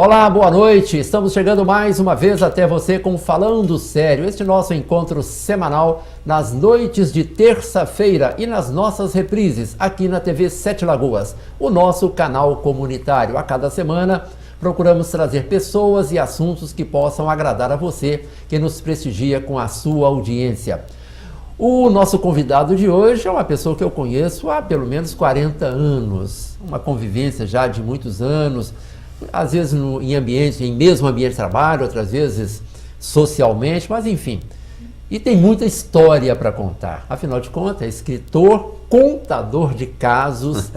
Olá, boa noite. Estamos chegando mais uma vez até você com Falando Sério, este nosso encontro semanal nas noites de terça-feira e nas nossas reprises aqui na TV Sete Lagoas, o nosso canal comunitário. A cada semana procuramos trazer pessoas e assuntos que possam agradar a você que nos prestigia com a sua audiência. O nosso convidado de hoje é uma pessoa que eu conheço há pelo menos 40 anos, uma convivência já de muitos anos, às vezes em mesmo ambiente de trabalho, outras vezes socialmente, mas enfim. E tem muita história para contar. Afinal de contas, é escritor, contador de casos,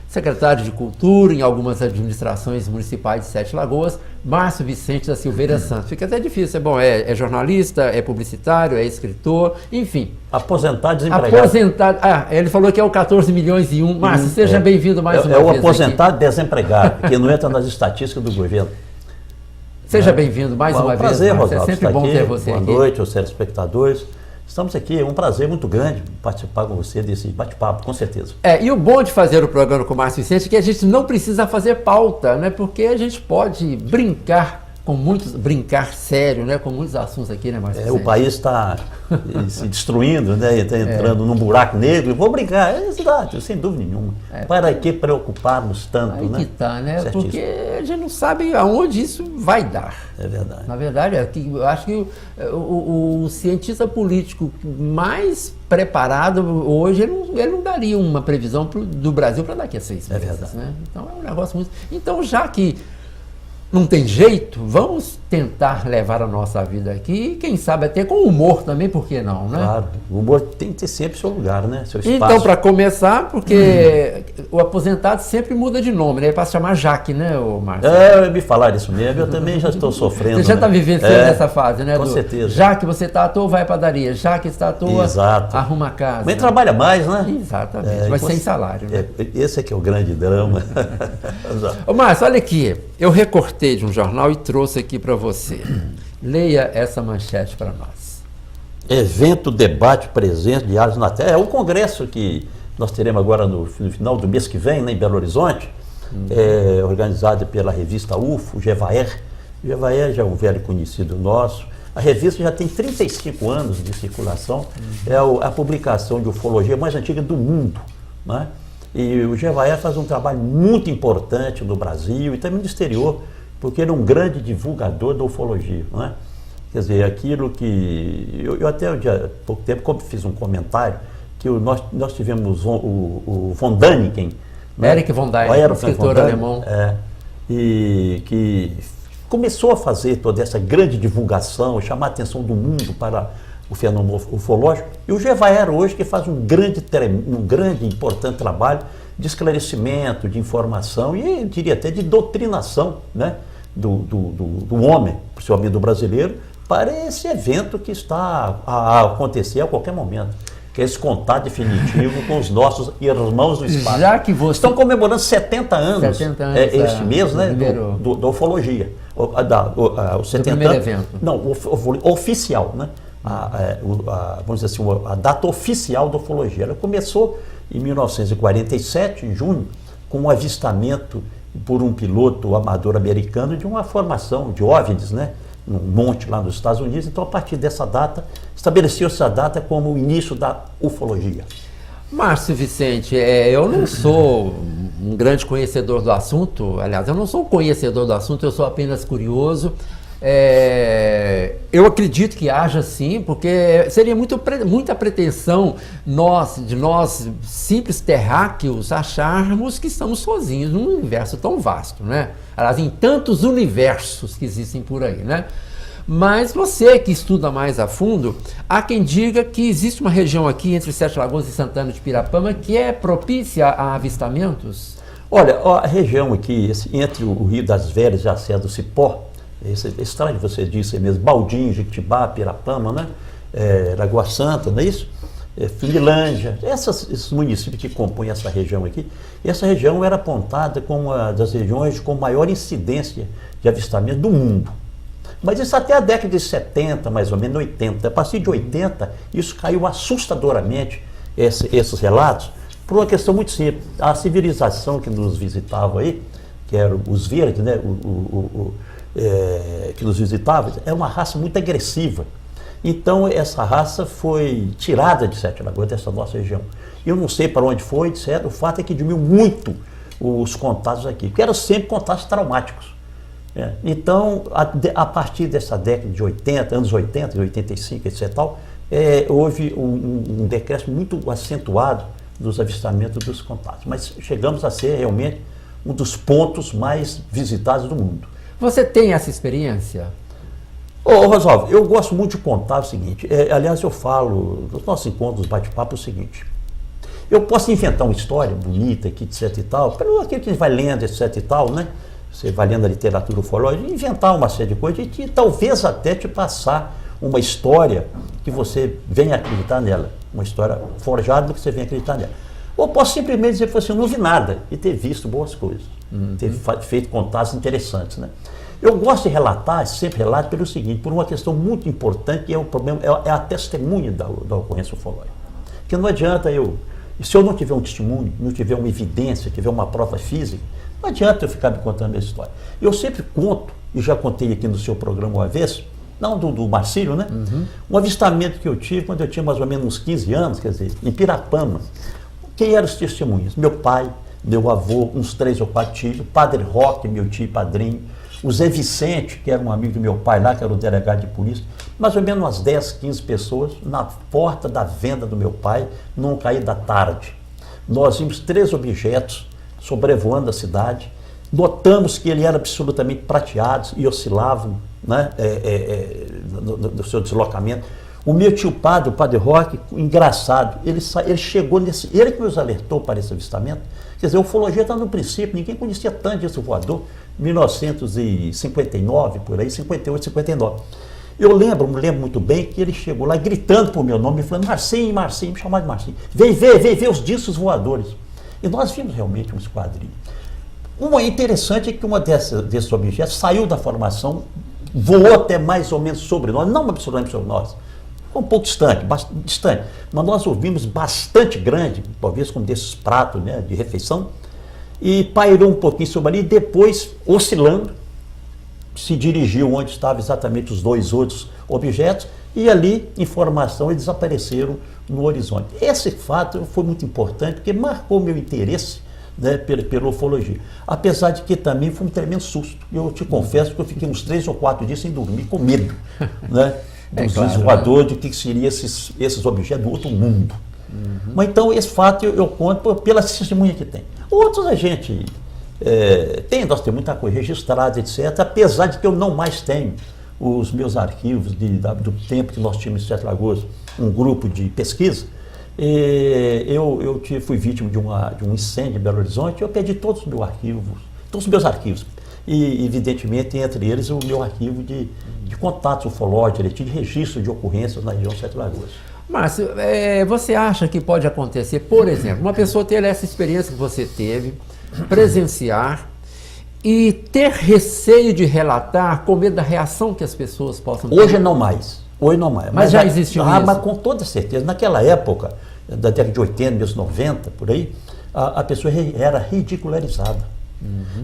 secretário de Cultura em algumas administrações municipais de Sete Lagoas, Márcio Vicente da Silveira Santos. Fica até difícil, é jornalista, é publicitário, é escritor, enfim. Aposentado, desempregado. Aposentado, ele falou que é o 14 milhões e um. Márcio, seja bem-vindo mais uma vez. É o aposentado desempregado, que não entra nas estatísticas do governo. Seja bem-vindo mais uma vez. Prazer, Rosaldo, é sempre bom ter você aqui. Boa noite aos telespectadores. Estamos aqui, é um prazer muito grande participar com você desse bate-papo, com certeza. E o bom de fazer o programa com o Márcio Vicente é que a gente não precisa fazer pauta, né? Porque a gente pode brincar sério, né? Com muitos assuntos aqui, né, Márcio Vicente? O país está se destruindo, né? Está entrando num buraco negro. Vou brincar, é verdade, sem dúvida nenhuma. Para que preocuparmos tanto, aí né? Que tá, né? Certíssimo. Porque a gente não sabe aonde isso vai dar. É verdade. Na verdade, eu acho que o cientista político mais preparado hoje, ele não daria uma previsão do Brasil para daqui a 6 meses. É verdade. Né? Então é um negócio muito... Então, já que não tem jeito, vamos tentar levar a nossa vida aqui, quem sabe até com humor também, por que não, né? Claro, o humor tem que ter sempre seu lugar, né? Seu espaço. Então, para começar, porque o aposentado sempre muda de nome, né? Ele passa a chamar Jaque, né, Márcio? Me falaram isso mesmo, eu também já estou sofrendo. Você já está vivenciando essa fase, né? Com certeza. Jaque, você está à toa, vai à padaria. Jaque está à toa, Exato. arruma a casa. Mas trabalha mais, né? Exatamente, mas sem salário, né? Esse é que é o grande drama. Ô, Márcio, olha aqui, eu recortei de um jornal e trouxe aqui para você. Leia essa manchete para nós. Evento, debate, presença de Ares na Terra. É o congresso que nós teremos agora no final do mês que vem, né, em Belo Horizonte, organizado pela revista UFO, o Gevaer. O Gevaer já é um velho conhecido nosso. A revista já tem 35 anos de circulação. É a publicação de ufologia mais antiga do mundo, né? E o Gevaer faz um trabalho muito importante no Brasil e também no exterior, porque ele é um grande divulgador da ufologia, não é? Quer dizer, aquilo que... Eu até há pouco tempo fiz um comentário que nós tivemos o von Däniken, né? Eric von Däniken, escritor alemão. E que começou a fazer toda essa grande divulgação, chamar a atenção do mundo para o fenômeno ufológico. E o Gevaer hoje que faz um grande e importante trabalho de esclarecimento, de informação e, eu diria até, de doutrinação, né? do homem, principalmente do brasileiro, para esse evento que está a acontecer a qualquer momento, que é esse contato definitivo com os nossos irmãos do espaço. Já que você... Estão comemorando 70 anos, este mês, né, da ufologia. O 70 primeiro evento. Não, o oficial, né? Vamos dizer assim, a data oficial da ufologia. Ela começou em 1947, em junho, com um avistamento por um piloto amador americano de uma formação de OVNIs, né, num monte lá nos Estados Unidos. Então, a partir dessa data, estabeleceu-se a data como o início da ufologia. Márcio Vicente, eu não sou um grande conhecedor do assunto, aliás, eu não sou um conhecedor do assunto, eu sou apenas curioso. Eu acredito que haja sim, porque seria muita pretensão de nós simples terráqueos acharmos que estamos sozinhos num universo tão vasto, né? Aliás, em tantos universos que existem por aí, né? Mas você que estuda mais a fundo, há quem diga que existe uma região aqui entre Sete Lagoas e Santana de Pirapama que é propícia a avistamentos? Olha, a região aqui, entre o Rio das Velhas e a Serra do Cipó, estranho você disse mesmo, Baldinho, Jequitibá, Pirapama, né? Lagoa Santa, não é isso? Finlândia, esses municípios que compõem essa região aqui. E essa região era apontada como uma das regiões com maior incidência de avistamento do mundo. Mas isso até a década de 70, mais ou menos, 80. A partir de 80, isso caiu assustadoramente, esses relatos, por uma questão muito simples. A civilização que nos visitava aí que eram os verdes, né, que nos visitavam, era uma raça muito agressiva. Então essa raça foi tirada de Sete Lagoas, dessa nossa região. Eu não sei para onde foi, etc. O fato é que diminuiu muito os contatos aqui, porque eram sempre contatos traumáticos. Então, a partir dessa década de 80, anos 80, 85, etc., houve um decréscimo muito acentuado dos avistamentos dos contatos. Mas chegamos a ser realmente um dos pontos mais visitados do mundo. Você tem essa experiência? Ô Rosalvo, eu gosto muito de contar o seguinte, aliás eu falo nos nossos encontros, bate-papo, o seguinte, eu posso inventar uma história bonita aqui, etc e tal, pelo aquilo que a gente vai lendo, etc e tal, né? Você vai lendo a literatura ufológica, inventar uma série de coisas e talvez até te passar uma história que você venha acreditar nela, uma história forjada que você venha acreditar nela. Ou posso simplesmente dizer assim, eu não vi nada e ter visto boas coisas, ter feito contatos interessantes, né? Eu gosto de relatar, sempre relato pelo seguinte, por uma questão muito importante, que é o problema, é a testemunha da ocorrência ufológica. Porque não adianta se eu não tiver um testemunho, não tiver uma evidência, tiver uma prova física, não adianta eu ficar me contando a minha história. Eu sempre conto, e já contei aqui no seu programa uma vez, não do Marcílio, né? Um avistamento que eu tive quando eu tinha mais ou menos uns 15 anos, quer dizer, em Pirapama. Quem eram os testemunhas? Meu pai, meu avô, uns 3 ou 4 tios, o Padre Roque, meu tio e padrinho, o Zé Vicente, que era um amigo do meu pai lá, que era o delegado de polícia, mais ou menos umas 10, 15 pessoas na porta da venda do meu pai, num cair da tarde. Nós vimos 3 objetos sobrevoando a cidade, notamos que ele era absolutamente prateados e oscilavam, né, no seu deslocamento. O meu tio padre, o Padre Roque, engraçado, ele chegou ele que nos alertou para esse avistamento. Quer dizer, a ufologia está no princípio, ninguém conhecia tanto desse voador, 1959, por aí, 58, 59. Me lembro muito bem que ele chegou lá gritando por meu nome, falando, Marcinho, me chamava de Marcinho, vem ver os discos voadores. E nós vimos realmente um esquadrilho. Uma interessante é que uma desses objetos saiu da formação, voou até mais ou menos sobre nós, não absolutamente sobre nós, um pouco distante, mas nós ouvimos bastante grande, talvez como desses pratos, né, de refeição, e pairou um pouquinho sobre ali, e depois, oscilando, se dirigiu onde estavam exatamente os 2 outros objetos, e ali, em formação, eles desapareceram no horizonte. Esse fato foi muito importante, porque marcou meu interesse, né, pela ufologia. Apesar de que também foi um tremendo susto. Eu te confesso que eu fiquei uns 3 ou 4 dias sem dormir, com medo, né, dos voadores, de que seriam esses objetos do outro mundo. Mas então, esse fato eu conto pela testemunha que tem. Outros a gente nós temos muita coisa registrada, etc., apesar de que eu não mais tenho os meus arquivos do tempo que nós tínhamos em Sete Lagoas, um grupo de pesquisa. Eu fui vítima de um incêndio em Belo Horizonte, eu perdi todos os meus arquivos, e evidentemente entre eles o meu arquivo de contatos ufológicos, de registro de ocorrências na região de Sete Lagoas. Márcio, você acha que pode acontecer, por exemplo, uma pessoa ter essa experiência que você teve, presenciar e ter receio de relatar, com medo da reação que as pessoas possam ter? Hoje não mais. Mas já existiu isso? Mas com toda certeza. Naquela época, da década de 80, mesmo 90, por aí, a pessoa era ridicularizada.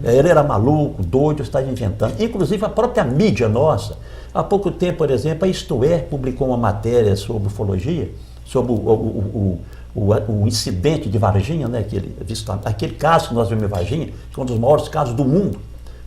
Ele era maluco, doido, estava inventando. Inclusive a própria mídia nossa. Há pouco tempo, por exemplo, a Isto É publicou uma matéria sobre ufologia, sobre o incidente de Varginha, né, aquele caso que nós vimos em Varginha, que é um dos maiores casos do mundo,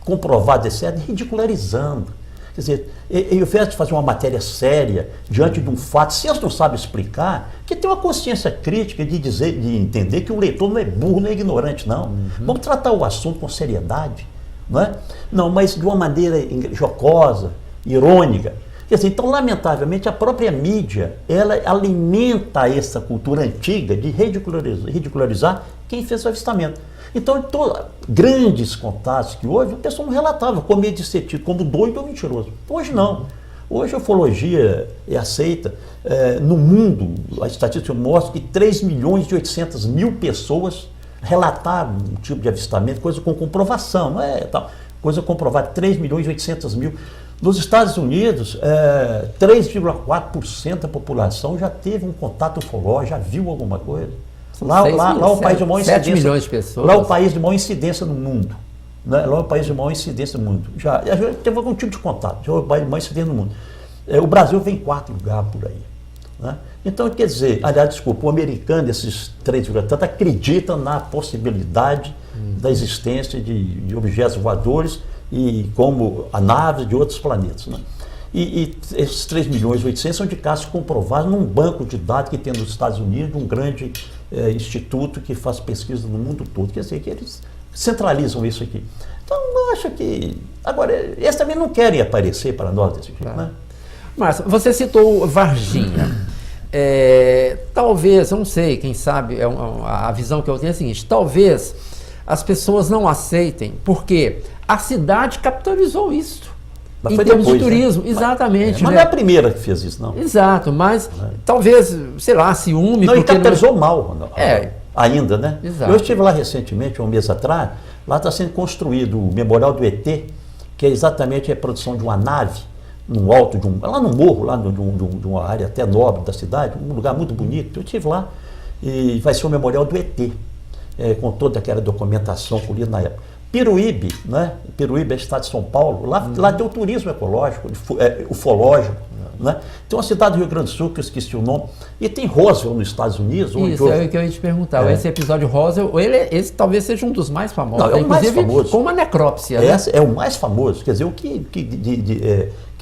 comprovado, etc., ridicularizando. Quer dizer, ao invés de fazer uma matéria séria diante de um fato, se eles não sabem explicar, que tem uma consciência crítica de entender que o leitor não é burro, não é ignorante, não. Vamos tratar o assunto com seriedade, não é? Não, mas de uma maneira jocosa, irônica. Quer dizer, então, lamentavelmente, a própria mídia, ela alimenta essa cultura antiga de ridicularizar quem fez o avistamento. Então, grandes contatos que houve, a pessoa não relatava com medo de ser tido como doido ou mentiroso. Hoje não. Hoje a ufologia é aceita. No mundo, a estatística mostra que 3.800.000 pessoas relataram um tipo de avistamento, coisa com comprovação, não é tal, coisa comprovada, 3.800.000. Nos Estados Unidos, 3,4% da população já teve um contato ufológico, já viu alguma coisa. Lá o país de maior incidência. 7 milhões de pessoas. Lá o país de maior incidência no mundo. né? Lá é o país de maior incidência do mundo. Já teve algum tipo de contato, já é o país de maior incidência do mundo. O Brasil vem em 4º lugar por aí. Né? Então, quer dizer, aliás, desculpa, o americano, esses 3,tanto, acreditam na possibilidade da existência de objetos voadores e como a naves de outros planetas. Né? E esses 3.800.000 são de casos comprovados num banco de dados que tem nos Estados Unidos, um grande instituto que faz pesquisa no mundo todo. Quer dizer, que eles centralizam isso aqui. Então, eu acho que... Agora, eles também não querem aparecer para nós desse jeito, né? Márcio, você citou Varginha. Talvez, eu não sei, quem sabe, a visão que eu tenho é a seguinte, talvez as pessoas não aceitem, porque a cidade capitalizou isso. Mas em foi termos depois, de turismo, né? exatamente. Mas não é a primeira que fez isso, não. Exato, mas talvez, sei lá, ciúme... Não, e capitalizou mal ainda, né? Exato. Eu estive lá recentemente, um mês atrás, lá está sendo construído o Memorial do ET, que é exatamente a reprodução de uma nave, no alto lá no morro, lá de uma área até nobre da cidade, um lugar muito bonito. Eu estive lá e vai ser o Memorial do ET, com toda aquela documentação colhida na época. Piruíbe, né? Piruíbe é estado de São Paulo, lá tem o turismo ecológico, ufológico, né? Tem uma cidade do Rio Grande do Sul, que eu esqueci o nome, e tem Roswell nos Estados Unidos. Isso, é o que eu ia te perguntar. Esse episódio Roswell, esse talvez seja um dos mais famosos. Não, é o mais famoso. Com uma necrópsia. Né? É o mais famoso, quer dizer, o que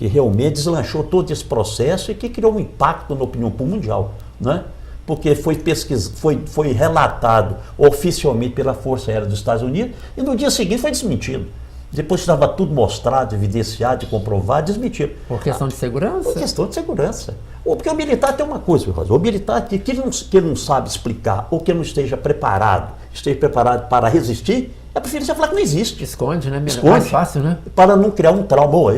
realmente deslanchou todo esse processo e que criou um impacto na opinião pública mundial, né? Porque foi relatado oficialmente pela Força Aérea dos Estados Unidos e no dia seguinte foi desmentido. Depois estava tudo mostrado, evidenciado e comprovado, desmentido. Por questão de segurança? Por questão de segurança. Porque o militar tem uma coisa, Rosa, o militar que ele não sabe explicar ou que ele não esteja preparado para resistir, é preferível você falar que não existe. Esconde, né? Esconde, mais fácil, né? Para não criar um trauma. Bom,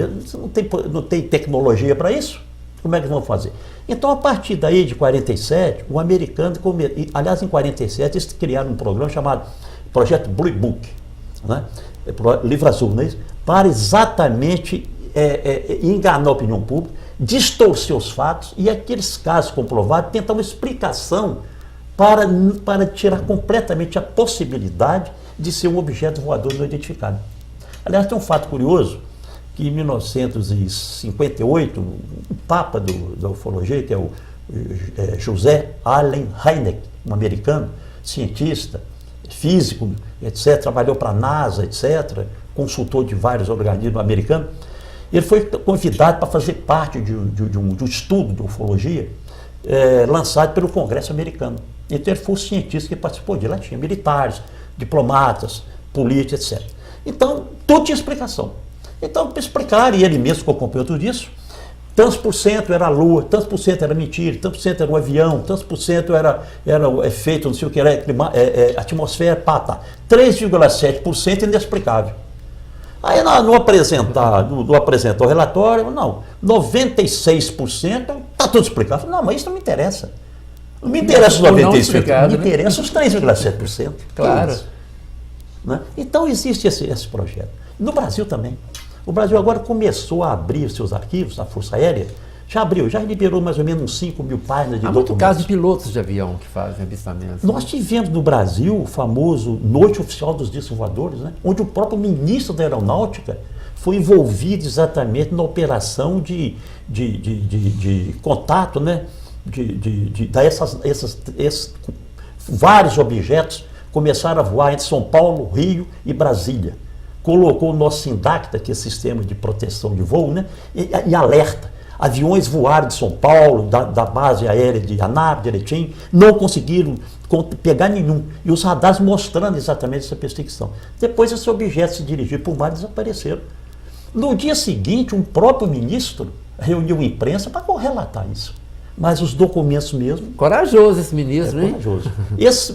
não tem tecnologia para isso? Como é que vão fazer? Então, a partir daí, de 47, o americano, aliás, em 47, eles criaram um programa chamado Projeto Blue Book, né? Livro Azul, não é isso? Para exatamente enganar a opinião pública, distorcer os fatos e aqueles casos comprovados, tentar uma explicação para tirar completamente a possibilidade de ser um objeto voador não identificado. Aliás, tem um fato curioso, que em 1958, o Papa da ufologia, que é o José Allen Hynek, um americano, cientista, físico, etc., trabalhou para a NASA, etc., consultor de vários organismos americanos, ele foi convidado para fazer parte de um estudo de ufologia lançado pelo Congresso americano. Então ele foi o cientista que participou de lá, tinha militares, diplomatas, políticos, etc. Então, tudo tinha explicação. Então, para explicar, e ele mesmo que acompanhou tudo isso, tantos por cento era a Lua, tantos por cento era mentira, tantos por cento era um avião, tantos por cento era efeito, não sei o que, era atmosfera, tá. 3,7% inexplicável. Aí não apresentar o relatório, não, 96% está tudo explicado. Não, mas isso não me interessa. Não me interessa os 96%, me interessa os 3,7%. Claro. Né? Então existe esse projeto. No Brasil também. O Brasil agora começou a abrir seus arquivos, a Força Aérea, já liberou mais ou menos uns 5.000 páginas de documentos. Há muito caso de pilotos de avião que fazem avistamentos. Nós tivemos no Brasil o famoso Noite Oficial dos Discos Voadores, né? Onde o próprio ministro da Aeronáutica foi envolvido exatamente na operação de contato, né? Vários objetos começaram a voar entre São Paulo, Rio e Brasília. Colocou o nosso SINDACTA, que é sistema de proteção de voo, né, em alerta. Aviões voaram de São Paulo, da base aérea de Anápolis, de Erechim, não conseguiram pegar nenhum. E os radares mostrando exatamente essa perseguição. Depois esses objetos se dirigiram por mar e desapareceram. No dia seguinte, um próprio ministro reuniu a imprensa para relatar isso. Mas os documentos mesmo... Corajoso esse ministro, hein? Corajoso.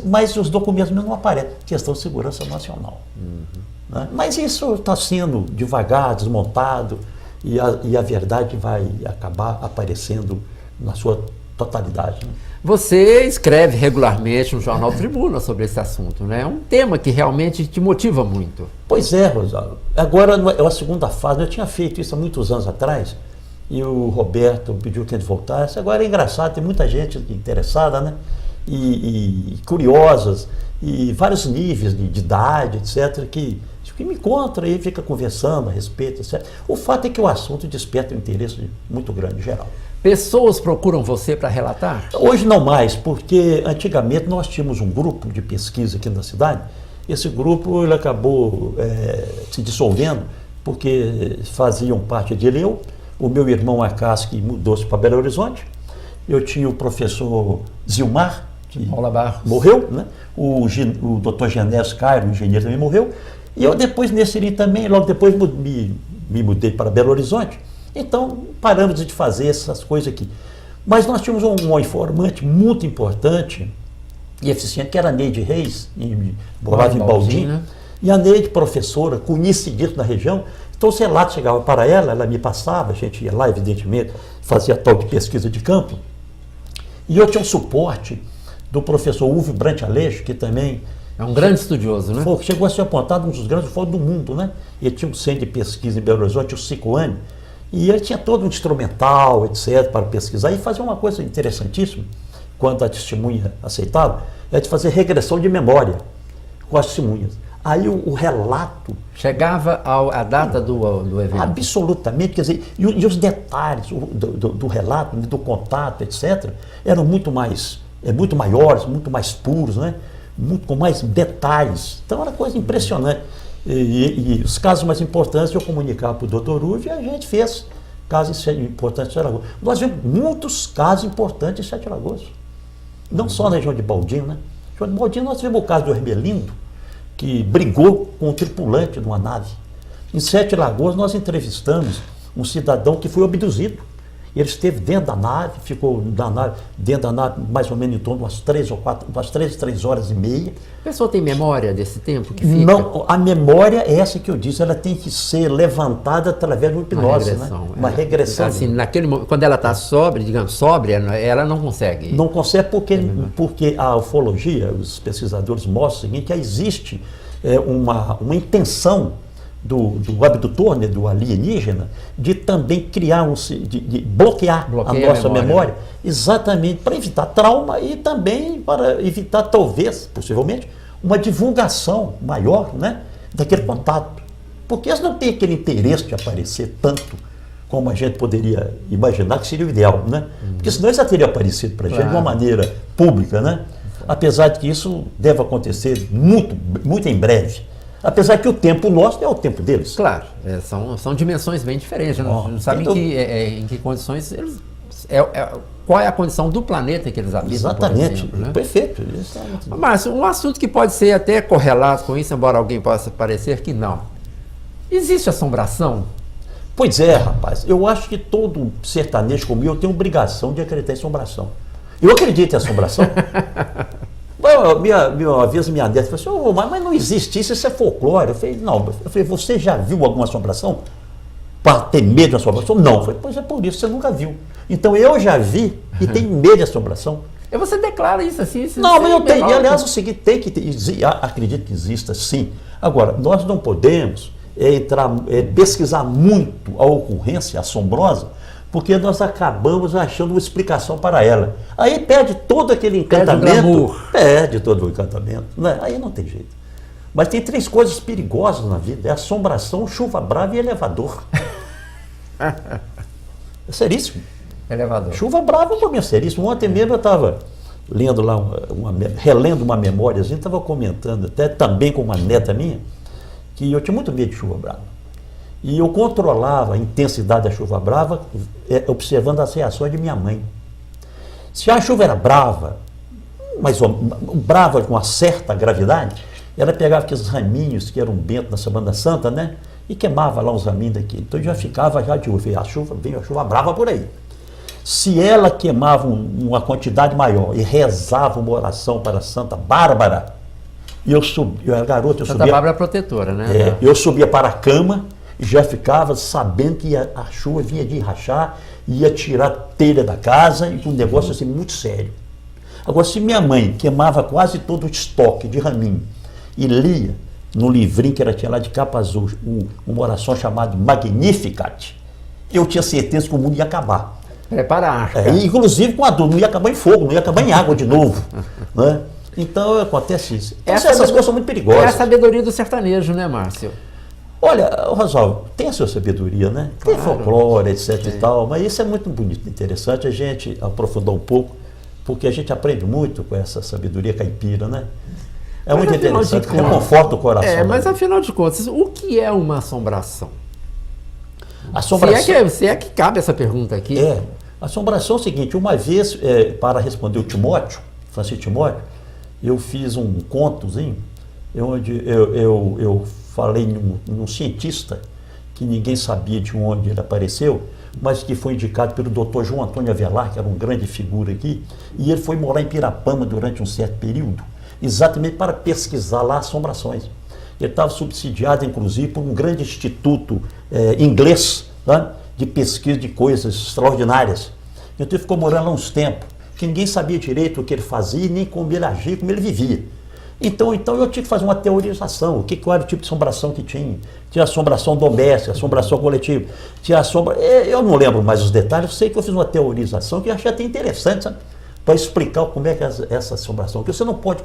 Mas os documentos mesmo não aparecem. Questão de segurança nacional. Né? Mas isso está sendo devagar, desmontado, e a verdade vai acabar aparecendo na sua totalidade. Né? Você escreve regularmente no Jornal Tribuna sobre esse assunto, né? É um tema que realmente te motiva muito. Pois é, Rosário. Agora é a segunda fase. Eu tinha feito isso há muitos anos atrás, e o Roberto pediu que a gente voltasse. Agora é engraçado, tem muita gente interessada, né? E curiosas, e vários níveis de idade, etc., que que me encontra e fica conversando a respeito, etc. O fato é que o assunto desperta um interesse muito grande, geral. Pessoas procuram você para relatar? Hoje não mais, porque antigamente nós tínhamos um grupo de pesquisa aqui na cidade. Esse grupo ele acabou se dissolvendo, porque faziam parte dele eu, o meu irmão Acas, que mudou-se para Belo Horizonte, eu tinha o professor Zilmar, que morreu, né? O doutor Genésio Cairo, o engenheiro, também morreu, e eu depois nesse também, logo depois me mudei para Belo Horizonte. Então, paramos de fazer essas coisas aqui. Mas nós tínhamos um informante muito importante e eficiente, que era a Neide Reis, morava em Baldim, né? E a Neide, professora, conhecidíssima na região, então os relatos chegavam para ela, ela me passava, a gente ia lá, evidentemente, fazia tal de pesquisa de campo. E eu tinha um suporte do professor Uwe Brant Aleixo, que também... É um grande estudioso, né? Chegou a ser apontado um dos grandes fóruns do mundo, né? Ele tinha um centro de pesquisa em Belo Horizonte, o Cicoane, e ele tinha todo um instrumental, etc., para pesquisar, e fazia uma coisa interessantíssima, quando a testemunha aceitava, é de fazer regressão de memória com as testemunhas. Aí o relato... Chegava à data do evento? Absolutamente, quer dizer, e os detalhes do relato, do contato, etc., eram muito maiores, muito mais puros, né? Com mais detalhes. Então era coisa impressionante. E os casos mais importantes eu comunicava para o doutor Uve e a gente fez casos importantes em Sete Lagoas. Nós vimos muitos casos importantes em Sete Lagoas. Não só na região de Baldim, né? Na região de Baldim nós tivemos o caso do Hermelindo, que brigou com o tripulante de uma nave. Em Sete Lagoas nós entrevistamos um cidadão que foi abduzido. Ele esteve dentro da nave, ficou dentro da nave mais ou menos em torno de umas 3 horas e meia. A pessoa tem memória desse tempo que fica? Não, a memória é essa que eu disse, ela tem que ser levantada através de uma hipnose, uma regressão. Assim, naquele momento, quando ela está sóbria, ela não consegue. Não consegue porque a ufologia, os pesquisadores mostram o seguinte, que existe uma intenção do abdutor, né, do alienígena, de também criar, de bloquear a nossa memória, exatamente para evitar trauma e também para evitar, talvez, possivelmente, uma divulgação maior, né, daquele contato. Porque eles não têm aquele interesse de aparecer tanto como a gente poderia imaginar que seria o ideal, né? Porque senão eles já teriam aparecido para a gente de uma maneira pública, né? Apesar de que isso deve acontecer muito, muito em breve. Apesar que o tempo nosso é o tempo deles. Claro, são dimensões bem diferentes. Não sabem em que condições eles... qual é a condição do planeta em que eles habitam, exatamente, por exemplo, né? Perfeito. Márcio, um assunto que pode ser até correlato com isso, embora alguém possa parecer que não. Existe assombração? Pois é, rapaz. Eu acho que todo sertanejo como eu tem obrigação de acreditar em assombração. Eu acredito em assombração. Uma vez minha neta falou assim, mas não existe isso é folclore. Eu falei, não. Eu falei, você já viu alguma assombração? Para ter medo de assombração? Não. Eu falei, pois é por isso, você nunca viu. Então eu já vi e tenho medo de assombração. E você declara isso assim? Não, mas eu tenho. E, aliás, o seguinte, acredito que exista sim. Agora, nós não podemos pesquisar muito a ocorrência assombrosa, porque nós acabamos achando uma explicação para ela. Aí perde todo aquele encantamento. Perde todo o encantamento. Né? Aí não tem jeito. Mas tem 3 coisas perigosas na vida. É assombração, chuva brava e elevador. É seríssimo. Elevador. Chuva brava é um pouquinho seríssimo. Ontem mesmo eu estava lendo lá, relendo uma memória, a gente estava comentando, até também com uma neta minha, que eu tinha muito medo de chuva brava. E eu controlava a intensidade da chuva brava observando as reações de minha mãe. Se a chuva era brava, mas brava com uma certa gravidade, ela pegava aqueles raminhos que eram bento na Semana Santa, né? E queimava lá uns raminhos daqui. Então eu já ficava de olho, veio a chuva brava por aí. Se ela queimava uma quantidade maior e rezava uma oração para Santa Bárbara, eu era garoto, eu Santa subia... Bárbara é protetora, né? Eu subia para a cama e já ficava sabendo que a chuva vinha de rachar, ia tirar a telha da casa, e um negócio assim muito sério. Agora, se minha mãe queimava quase todo o estoque de raminho e lia no livrinho que ela tinha lá de capa azul, uma oração chamada Magnificat, eu tinha certeza que o mundo ia acabar. Prepara a arca. Inclusive com a dor, não ia acabar em fogo, não ia acabar em água de novo. Né? Então acontece isso. Essas coisas são muito perigosas. É a sabedoria do sertanejo, né, Márcio? Olha, Rosalvo, tem a sua sabedoria, né? Tem Claro. folclore, etc Sim. e tal, mas isso é muito bonito, interessante a gente aprofundar um pouco, porque a gente aprende muito com essa sabedoria caipira, né? É Mas, muito afinal de interessante, contas- reconforta o coração. É, mas né? afinal de contas, o que é uma assombração? Assombração. Se é que cabe essa pergunta aqui. Assombração é o seguinte, uma vez, para responder o Timóteo, Francisco Timóteo, eu fiz um contozinho, onde eu falei num cientista que ninguém sabia de onde ele apareceu, mas que foi indicado pelo Dr. João Antônio Avelar, que era uma grande figura aqui, e ele foi morar em Pirapama durante um certo período, exatamente para pesquisar lá assombrações. Ele estava subsidiado, inclusive, por um grande instituto inglês, né, de pesquisa de coisas extraordinárias. Então ele ficou morando lá uns tempos, que ninguém sabia direito o que ele fazia, nem como ele agia, como ele vivia. Então eu tinha que fazer uma teorização, o que era o tipo de assombração que tinha. Tinha assombração doméstica, assombração coletiva, tinha eu não lembro mais os detalhes, eu sei que eu fiz uma teorização que eu achei até interessante, sabe? Para explicar como é que é essa assombração. Porque você não pode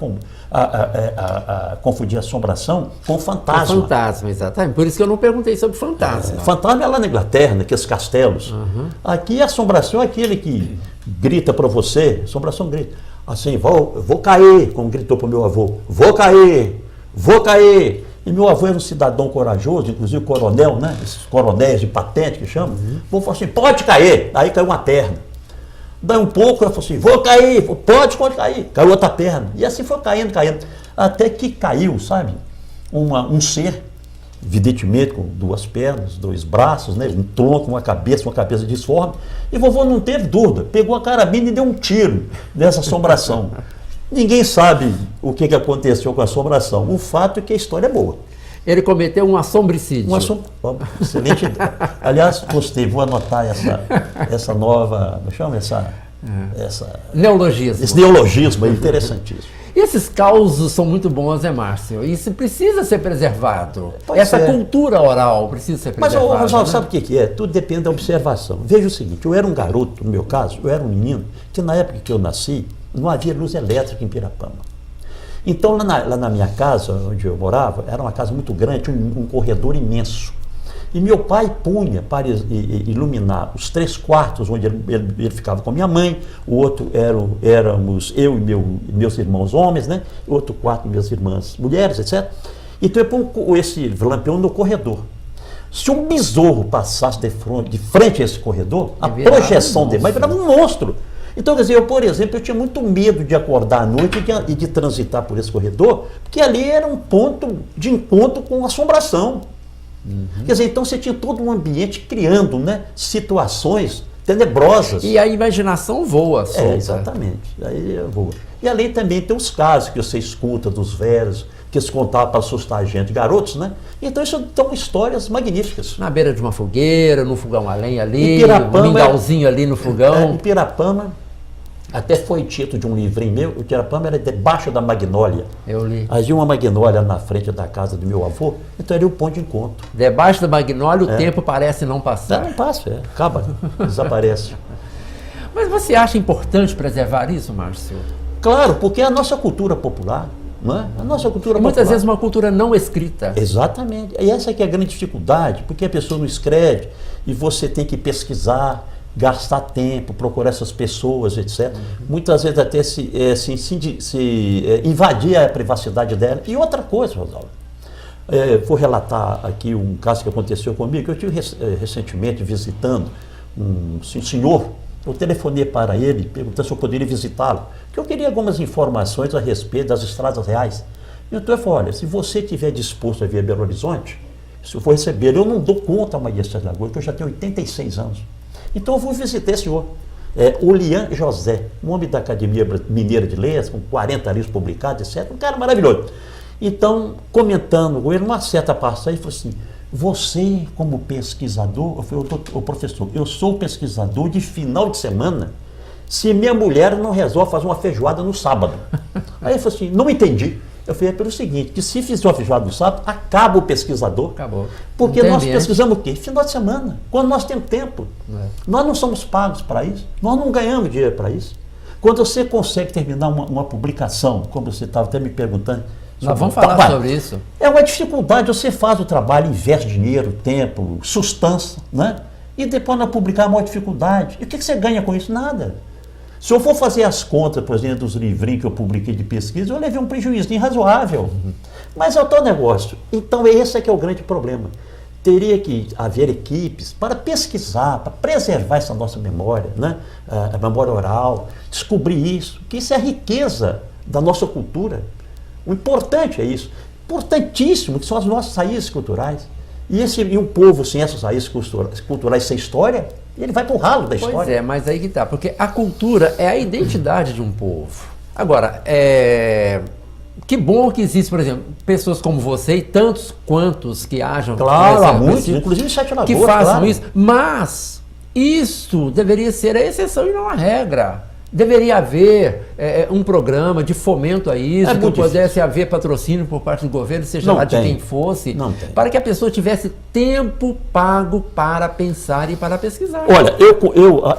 confundir assombração com fantasma. O fantasma, exatamente. Por isso que eu não perguntei sobre fantasma. Fantasma é lá na Inglaterra, naqueles castelos. Aqui a assombração é aquele que grita para você, assombração grita, assim, vou cair, como gritou para o meu avô, vou cair, vou cair. E meu avô era um cidadão corajoso, inclusive coronel, né? Esses coronéis de patente que chamam. O avô falou assim, pode cair. Aí caiu uma perna. Daí um pouco, ela falou assim, vou cair, pode cair. Caiu outra perna. E assim foi caindo. Até que caiu, sabe? Um ser, evidentemente, com duas pernas, dois braços, né? Um tronco, uma cabeça disforme. E vovô não teve dúvida, pegou a carabina e deu um tiro nessa assombração. Ninguém sabe o que aconteceu com a assombração. O fato é que a história é boa. Ele cometeu um assombricídio. Excelente ideia. Aliás, gostei, vou anotar essa nova, como chama? Neologismo. Esse neologismo é interessantíssimo. E esses causos são muito bons, né, Márcio? Isso precisa ser preservado. Essa cultura oral precisa ser preservada. Mas, Rosalvo, né? sabe o que é? Tudo depende da observação. Veja o seguinte, eu era um garoto, no meu caso, eu era um menino, que na época que eu nasci, não havia luz elétrica em Pirapama. Então, lá na minha casa, onde eu morava, era uma casa muito grande, um corredor imenso. E meu pai punha para iluminar os 3 quartos, onde ele ficava com minha mãe, o outro éramos eu e meus irmãos homens, né? O outro quarto, minhas irmãs mulheres, etc. Então, eu ponho esse lampião no corredor. Se um besouro passasse de frente a esse corredor, a projeção dele virava um monstro. Então, quer dizer, eu, por exemplo, eu tinha muito medo de acordar à noite e de transitar por esse corredor, porque ali era um ponto de encontro com assombração. Quer dizer, então você tinha todo um ambiente criando, né, situações tenebrosas. E a imaginação voa, solta. Exatamente, aí voa. E além também tem os casos que você escuta dos velhos, que eles contavam para assustar a gente, garotos, né? Então isso são histórias magníficas. Na beira de uma fogueira, num fogão a lenha ali, Pirapama, um mingauzinho ali no fogão. Em Pirapama, até foi título de um livrinho meu, o Pirapama era debaixo da magnólia. Eu li. Havia uma magnólia na frente da casa do meu avô, então era o ponto de encontro. Debaixo da magnólia o tempo parece não passar. Não passa, acaba, desaparece. Mas você acha importante preservar isso, Márcio? Claro, porque é a nossa cultura popular, não é? A nossa cultura popular. Muitas vezes uma cultura não escrita. Exatamente. E essa que é a grande dificuldade, porque a pessoa não escreve e você tem que pesquisar, gastar tempo, procurar essas pessoas, etc. Muitas vezes até invadir a privacidade dela. E outra coisa, Rosalvo, vou relatar aqui um caso que aconteceu comigo. Eu estive recentemente visitando um senhor. Eu telefonei para ele, perguntando se eu poderia visitá-lo, porque eu queria algumas informações a respeito das estradas reais. Então eu falei, olha, se você estiver disposto a vir a Belo Horizonte, se eu for receber, eu não dou conta a Maria Estela Lagoa, porque eu já tenho 86 anos. Então eu vou visitar esse senhor, Olian José, um homem da Academia Mineira de Letras, com 40 livros publicados, etc. Um cara maravilhoso. Então, comentando com ele, uma certa passagem, ele falou assim, você, como pesquisador, eu falei, ô professor, eu sou pesquisador de final de semana, se minha mulher não resolve fazer uma feijoada no sábado. Aí ele falou assim, não entendi. Eu falei, é pelo seguinte, que se fizer uma feijoada no sábado, acaba o pesquisador. Acabou. Porque nós pesquisamos o quê? Final de semana, quando nós temos tempo. Nós não somos pagos para isso, nós não ganhamos dinheiro para isso. Quando você consegue terminar uma publicação, como você estava até me perguntando, Nós vamos falar sobre isso. É uma dificuldade, você faz o trabalho, investe dinheiro, tempo, sustância, né? E depois não publicar é uma dificuldade. E o que você ganha com isso? Nada. Se eu for fazer as contas, por exemplo, dos livrinhos que eu publiquei de pesquisa, eu levei um prejuízo razoável. Mas é o tal negócio. Então esse é que é o grande problema. Teria que haver equipes para pesquisar, para preservar essa nossa memória, né? A memória oral, descobrir isso, que isso é a riqueza da nossa cultura. O importante é isso. Importantíssimo, que são as nossas raízes culturais. E o povo sem essas raízes culturais, sem história, ele vai para o ralo da história. Pois é, mas aí que tá, porque a cultura é a identidade de um povo. Agora, que bom que existe, por exemplo, pessoas como você e tantos quantos que hajam... Claro, há muitos, inclusive em Sete Lagoas, que façam isso, mas isso deveria ser a exceção e não a regra. Deveria haver um programa de fomento a isso, que pudesse haver patrocínio por parte do governo, seja lá de quem fosse, para que a pessoa tivesse tempo pago para pensar e para pesquisar. Olha, eu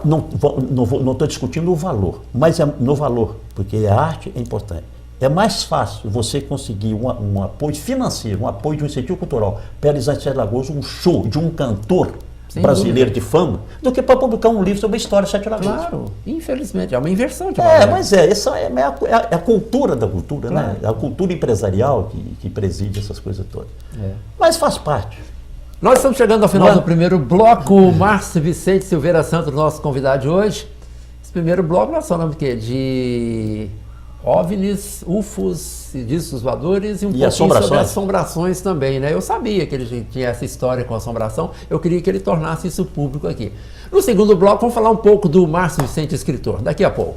não estou discutindo o valor, mas no valor, porque a arte é importante. É mais fácil você conseguir um apoio financeiro, um apoio de um incentivo cultural para realizar em Sete Lagoas um show de um cantor brasileiro de fama, do que para publicar um livro sobre a história de Sete Lagoas. Claro, infelizmente, é uma inversão de mas essa é a cultura da cultura, claro, né? A cultura empresarial que preside essas coisas todas. Mas faz parte. Nós estamos chegando ao final do primeiro bloco. Márcio Vicente Silveira Santos, nosso convidado de hoje. Esse primeiro bloco, nós falamos de OVNIs, UFOs, discos voadores e um pouquinho sobre assombrações também, né? Eu sabia que ele tinha essa história com assombração, eu queria que ele tornasse isso público aqui. No segundo bloco, vamos falar um pouco do Márcio Vicente, escritor, daqui a pouco.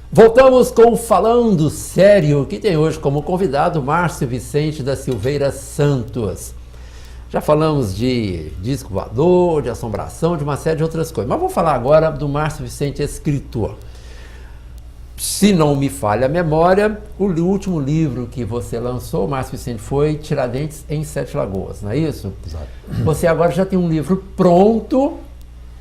Voltamos com o Falando Sério, que tem hoje como convidado Márcio Vicente da Silveira Santos. Já falamos de disco voador, de assombração, de uma série de outras coisas. Mas vou falar agora do Márcio Vicente, escritor. Se não me falha a memória, o último livro que você lançou, Márcio Vicente, foi Tiradentes em Sete Lagoas, não é isso? Exato. Você agora já tem um livro pronto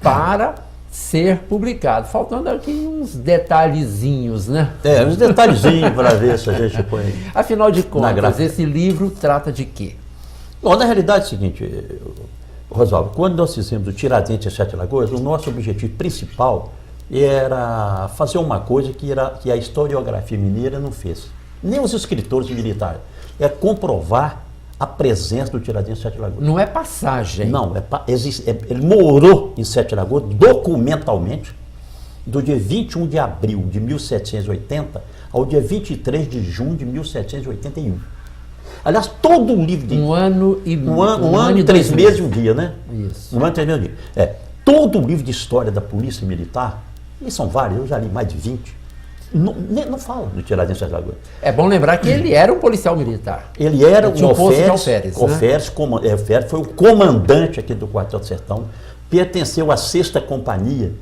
para ser publicado. Faltando aqui uns detalhezinhos, né? Uns detalhezinhos para ver se a gente põe. Afinal de contas, esse livro trata de quê? Bom, na realidade é o seguinte, Rosalvo, quando nós fizemos o Tiradentes em Sete Lagoas, o nosso objetivo principal era fazer uma coisa que a historiografia mineira não fez. Nem os escritores militares. É comprovar a presença do Tiradentes em Sete Lagoas. Não é passagem. Não, ele morou em Sete Lagoas documentalmente do dia 21 de abril de 1780 ao dia 23 de junho de 1781. Aliás, todo o livro de... Um ano e 3 meses e um dia, né? Isso. 1 ano e 3 meses e um dia. Todo o livro de história da Polícia Militar, e são vários, eu já li mais de 20, não fala do Tiradentes em Sete Lagoas. É bom lembrar que ele era um policial militar. Ele era um alferes, foi o comandante aqui do Quartel do Sertão, pertenceu à 6ª Companhia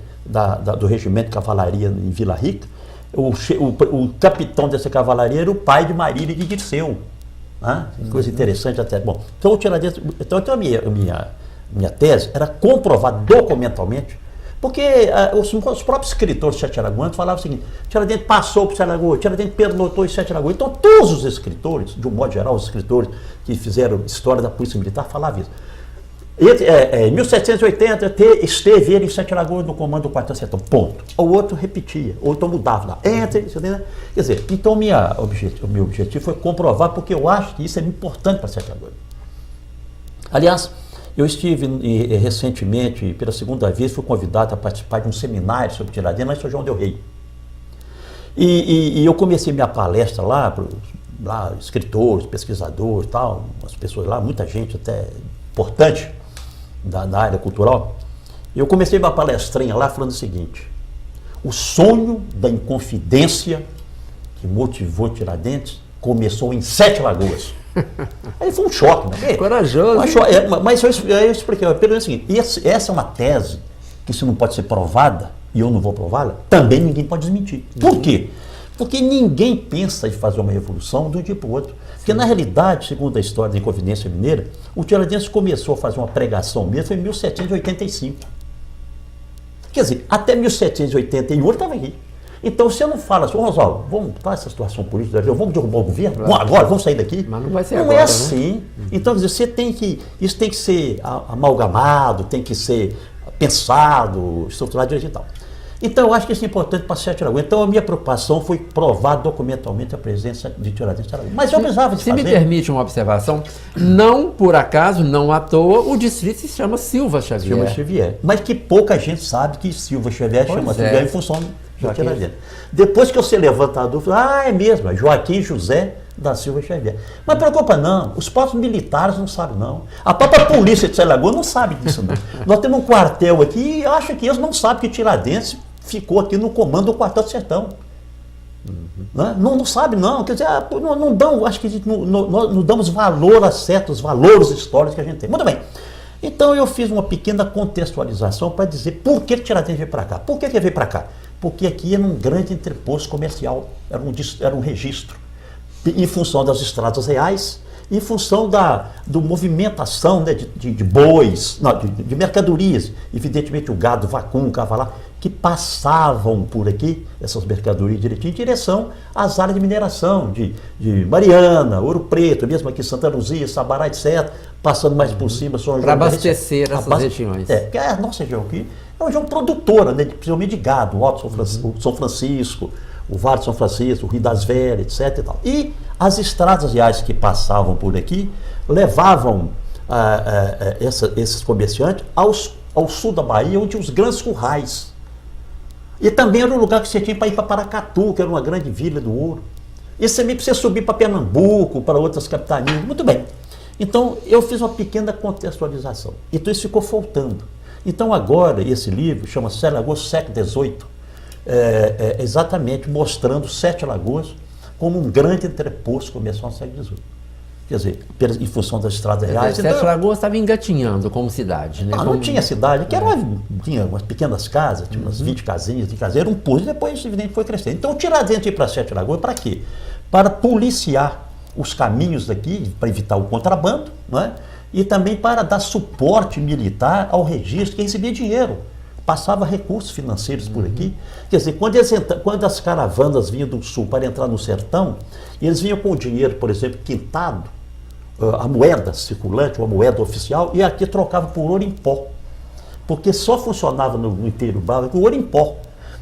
do Regimento de Cavalaria em Vila Rica. O capitão dessa cavalaria era o pai de Marília e de Dirceu. Né? Coisa interessante até. Bom, então o Tiradentes, a minha tese era comprovar documentalmente, porque os próprios escritores de Sete Lagoas falavam o seguinte: Tiradentes passou por Sete Lagoas, Tiradentes pernotou em Sete Lagoas. Então todos os escritores, de um modo geral, os escritores que fizeram história da Polícia Militar falavam isso. Em 1780 esteve ele em Sete Lagoas no comando do Quartel Sertão, ponto. O outro repetia, ou então mudava lá. Quer dizer, então o meu objetivo foi comprovar, porque eu acho que isso é importante para Sete Lagoas. Aliás, eu estive recentemente, pela segunda vez, fui convidado a participar de um seminário sobre Tiradentes lá em São João del Rei. E eu comecei minha palestra lá, escritores, pesquisadores, tal, as pessoas lá, muita gente até importante da área cultural. Eu comecei minha palestrinha lá falando o seguinte: o sonho da Inconfidência que motivou Tiradentes começou em Sete Lagoas. Aí foi um choque, né? Corajoso. Mas eu expliquei, pelo seguinte, essa é uma tese que, se não pode ser provada, e eu não vou prová-la, também ninguém pode desmentir. Por quê? Porque ninguém pensa em fazer uma revolução de um dia para o outro. Porque, na realidade, segundo a história da Inconfidência Mineira, o Tiradentes começou a fazer uma pregação mesmo em 1785. Quer dizer, até 1781 ele estava aqui. Então, você não fala assim, Oswaldo, vamos para essa situação política, vamos derrubar o governo, claro. Agora, vamos sair daqui. Mas não vai ser não agora, é assim. Né? Então, quer dizer, isso tem que ser amalgamado, tem que ser pensado, estruturado direito e tal. Então, eu acho que isso é importante para Sete Lagoas. Então, a minha preocupação foi provar documentalmente a presença de Tiradentes de Alagoas. Mas eu precisava de fazer. Se me permite uma observação, não por acaso, não à toa, o distrito se chama Silva Xavier. Silva Xavier. Mas que pouca gente sabe que Silva Xavier chama Xavier em função de Tiradentes. Depois que você levanta a dúvida, é mesmo, é Joaquim José da Silva Xavier. Mas preocupa não, os próprios militares não sabem não. A própria polícia de Sete Lagoas não sabe disso não. Nós temos um quartel aqui e eu acho que eles não sabem que Tiradentes ficou aqui no comando do quartel do Sertão. Né? Não sabe não, quer dizer, não dão, acho que não damos valor a certos valores históricos que a gente tem. Muito bem. Então eu fiz uma pequena contextualização para dizer por que Tiradentes veio para cá. Por que ele veio para cá? Porque aqui era um grande entreposto comercial, era um registro, em função das estradas reais, em função da movimentação, né, de bois, não, de mercadorias, evidentemente o gado, vacum, cavalar, que passavam por aqui, essas mercadorias direitinho, em direção às áreas de mineração, de Mariana, Ouro Preto, mesmo aqui Santa Luzia, Sabará, etc., passando mais por cima. Para abastecer essas regiões. Porque a nossa região aqui é uma região produtora, né, principalmente de gado, o Alto São Francisco, o Vale de São Francisco, o Rio das Velhas, etc. E tal. E as estradas reais que passavam por aqui levavam esses comerciantes ao sul da Bahia, onde tinha os grandes currais. E também era um lugar que você tinha para ir para Paracatu, que era uma grande vila do ouro. E também para você subir para Pernambuco, para outras capitanias. Muito bem. Então, eu fiz uma pequena contextualização. Então, isso ficou faltando. Então, agora, esse livro chama Sete Lagoas, século XVIII, exatamente mostrando Sete Lagoas como um grande entreposto comercial no século XVIII. Quer dizer, em função das estradas reais. Sete Lagoas estava engatinhando como cidade, né? Não tinha cidade, tinha umas pequenas casas, tinha umas 20 casinhas, era um posto, e depois, evidente, foi crescendo. Então, o Tiradentes ir para Sete Lagoas, para quê? Para policiar os caminhos daqui, para evitar o contrabando, não é? E também para dar suporte militar ao registro, que recebia dinheiro, passava recursos financeiros por aqui. Quer dizer, quando as caravanas vinham do sul para entrar no sertão, eles vinham com o dinheiro, por exemplo, quintado, a moeda circulante, uma moeda oficial, e aqui trocava por ouro em pó. Porque só funcionava no interior com ouro em pó.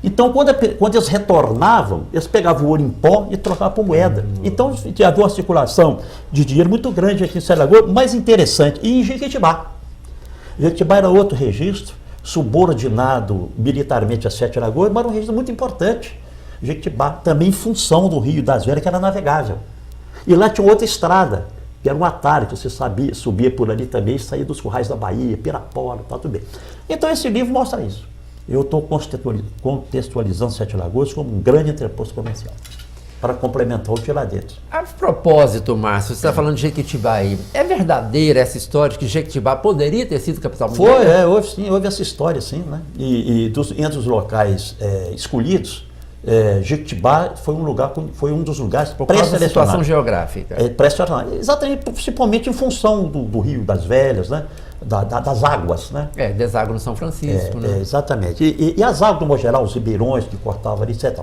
Então, quando eles retornavam, eles pegavam o ouro em pó e trocavam por moeda. Então, havia uma circulação de dinheiro muito grande aqui em Sete Lagoas, mais interessante, e em Jequitibá. Jequitibá era outro registro, subordinado militarmente a Sete Lagoas, mas era um registro muito importante. Jequitibá, também em função do Rio das Velhas, que era navegável. E lá tinha outra estrada, que era um atalho, que você subia por ali também, saía dos currais da Bahia, Pirapora, tal, tudo bem. Então, esse livro mostra isso. Eu estou contextualizando Sete Lagoas como um grande entreposto comercial, para complementar o Tiradentes. A propósito, Márcio, você está falando de Jequitibá aí. É verdadeira essa história de que Jequitibá poderia ter sido capital mundial? Houve essa história, sim, né? Entre os locais escolhidos, Jequitibá foi um dos lugares por causa da situação geográfica. Exatamente, principalmente em função do Rio das Velhas, né? Das águas, né? Deságua no São Francisco, né? Exatamente. E as águas, de modo geral, os ribeirões que cortavam ali, etc.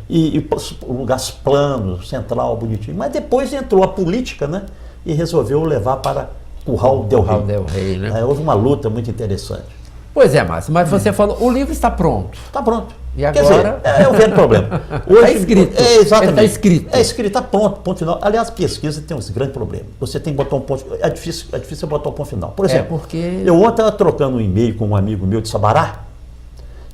E lugares planos, central, bonitinho. Mas depois entrou a política, né? E resolveu levar para Curral del Rei. Né? Houve uma luta muito interessante. Pois é, Márcio, mas você falou, o livro está pronto. Está pronto. E agora? Quer dizer, é o velho problema. Está escrito. Exatamente. Está escrito. É escrito, está pronto, ponto final. Aliás, pesquisa tem um grande problema. Você tem que botar um ponto. É difícil botar um ponto final. Por exemplo, porque eu ontem estava trocando um e-mail com um amigo meu de Sabará.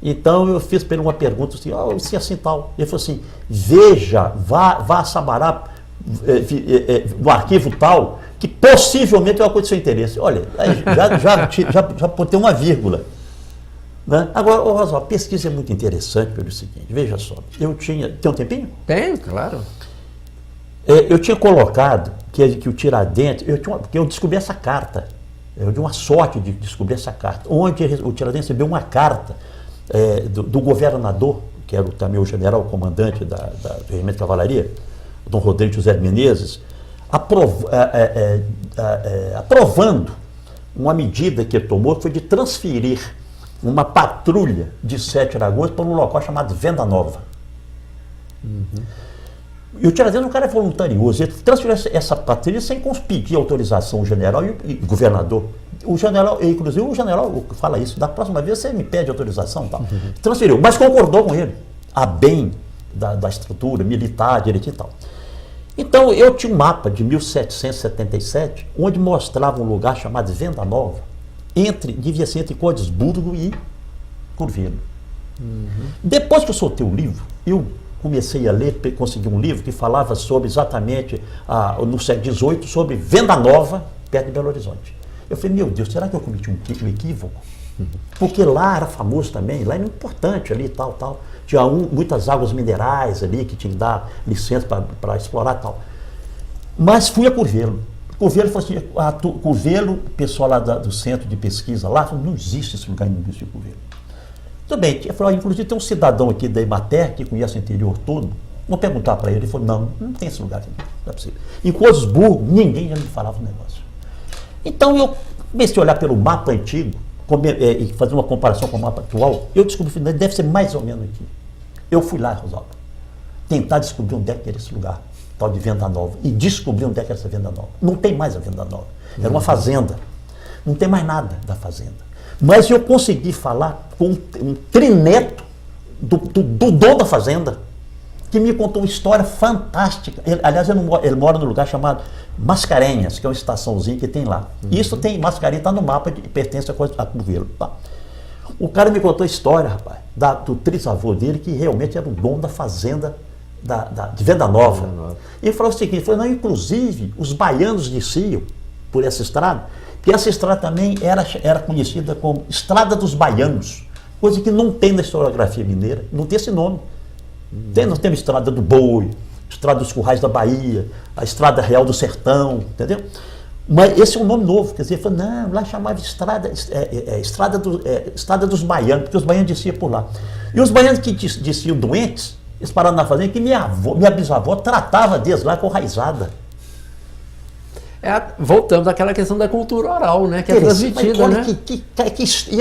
Então eu fiz para ele uma pergunta assim, se assim tal. Ele falou assim: veja, vá a Sabará no arquivo tal, que possivelmente é uma coisa de seu interesse. Olha, já botei uma vírgula. Né? Agora, Oswaldo, a pesquisa é muito interessante pelo seguinte, veja só, tem um tempinho? Tem, claro. Eu tinha colocado que o Tiradentes, porque eu descobri essa carta, eu dei uma sorte de descobrir essa carta, onde o Tiradentes recebeu uma carta do governador, que era também o general comandante do Regimento de Cavalaria, Dom Rodrigo José Menezes, aprovando uma medida que ele tomou, que foi de transferir uma patrulha de Sete Lagoas para um local chamado Venda Nova. E o Tiradentes, o cara é voluntarioso, ele transferiu essa patrulha sem pedir autorização ao general e governador. O general, inclusive o general fala isso, da próxima vez você me pede autorização, tal. Transferiu, mas concordou com ele, a bem da estrutura militar, direitinho e tal. Então eu tinha um mapa de 1777, onde mostrava um lugar chamado Venda Nova, devia ser entre Cordesburgo e Curvelo. Depois que eu soltei o livro, eu comecei a ler, consegui um livro que falava sobre exatamente, no século XVIII, sobre Venda Nova, perto de Belo Horizonte. Eu falei, meu Deus, será que eu cometi um equívoco? Porque lá era famoso também, lá era importante ali, tal. Tinha muitas águas minerais ali, que tinha que dar licença para explorar e tal. Mas fui a Curvelo. Curvelo falou assim, Curvelo, o pessoal lá do centro de pesquisa lá, falou, não existe esse lugar em Curvelo. Tudo bem, inclusive tem um cidadão aqui da Emater que conhece o interior todo. Vou perguntar para ele, ele falou, não tem esse lugar aqui, não é possível. Em Cordesburgo, ninguém já me falava o negócio. Então eu comecei a olhar pelo mapa antigo e fazer uma comparação com o mapa atual, eu descobri que deve ser mais ou menos aqui. Eu fui lá, Rosalba, tentar descobrir onde é que era esse lugar, tal de Venda Nova, e descobri onde é que era essa Venda Nova. Não tem mais a Venda Nova, era uma fazenda, não tem mais nada da fazenda. Mas eu consegui falar com um trineto do dono da fazenda, que me contou uma história fantástica. Aliás, ele mora num lugar chamado Mascarenhas, que é uma estaçãozinha que tem lá. Isso tem, Mascarenhas está no mapa, pertence a Curvelo. Tá? O cara me contou a história, rapaz, do trisavô dele, que realmente era o dono da fazenda de Venda Nova. E ele falou o seguinte, não, inclusive, os baianos desciam por essa estrada, que essa estrada também era conhecida como Estrada dos Baianos, coisa que não tem na historiografia mineira, não tem esse nome. Nós temos Estrada do Boi, Estrada dos Currais da Bahia, a Estrada Real do Sertão, entendeu? Mas esse é um nome novo, quer dizer, falou, não, lá chamava Estrada dos Baianos, porque os baianos desciam por lá. E os baianos que desciam doentes, eles pararam na fazenda, que minha bisavó tratava deles lá com raizada. Voltamos àquela questão da cultura oral, né? Que é transmitida, né?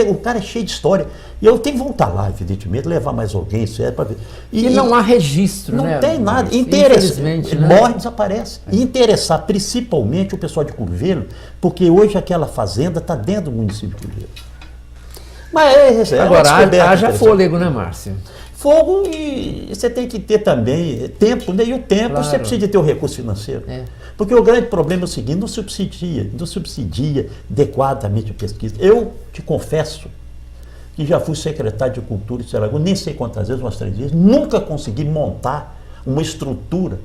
O cara é cheio de história. E eu tenho que voltar lá, evidentemente, levar mais alguém, sério, para ver. E não há registro, não né? Não tem nada. Infelizmente, né? Morre, desaparece. E interessar principalmente o pessoal de Curvelo, porque hoje aquela fazenda está dentro do município de Curvelo. Mas agora, haja fôlego, né, Márcio? Fogo, e você tem que ter também tempo, né? E o tempo, claro, você precisa de ter o recurso financeiro. Porque o grande problema é o seguinte, não subsidia adequadamente a pesquisa. Eu te confesso que já fui secretário de Cultura de Seragu, nem sei quantas vezes, umas 3 vezes, nunca consegui montar uma estrutura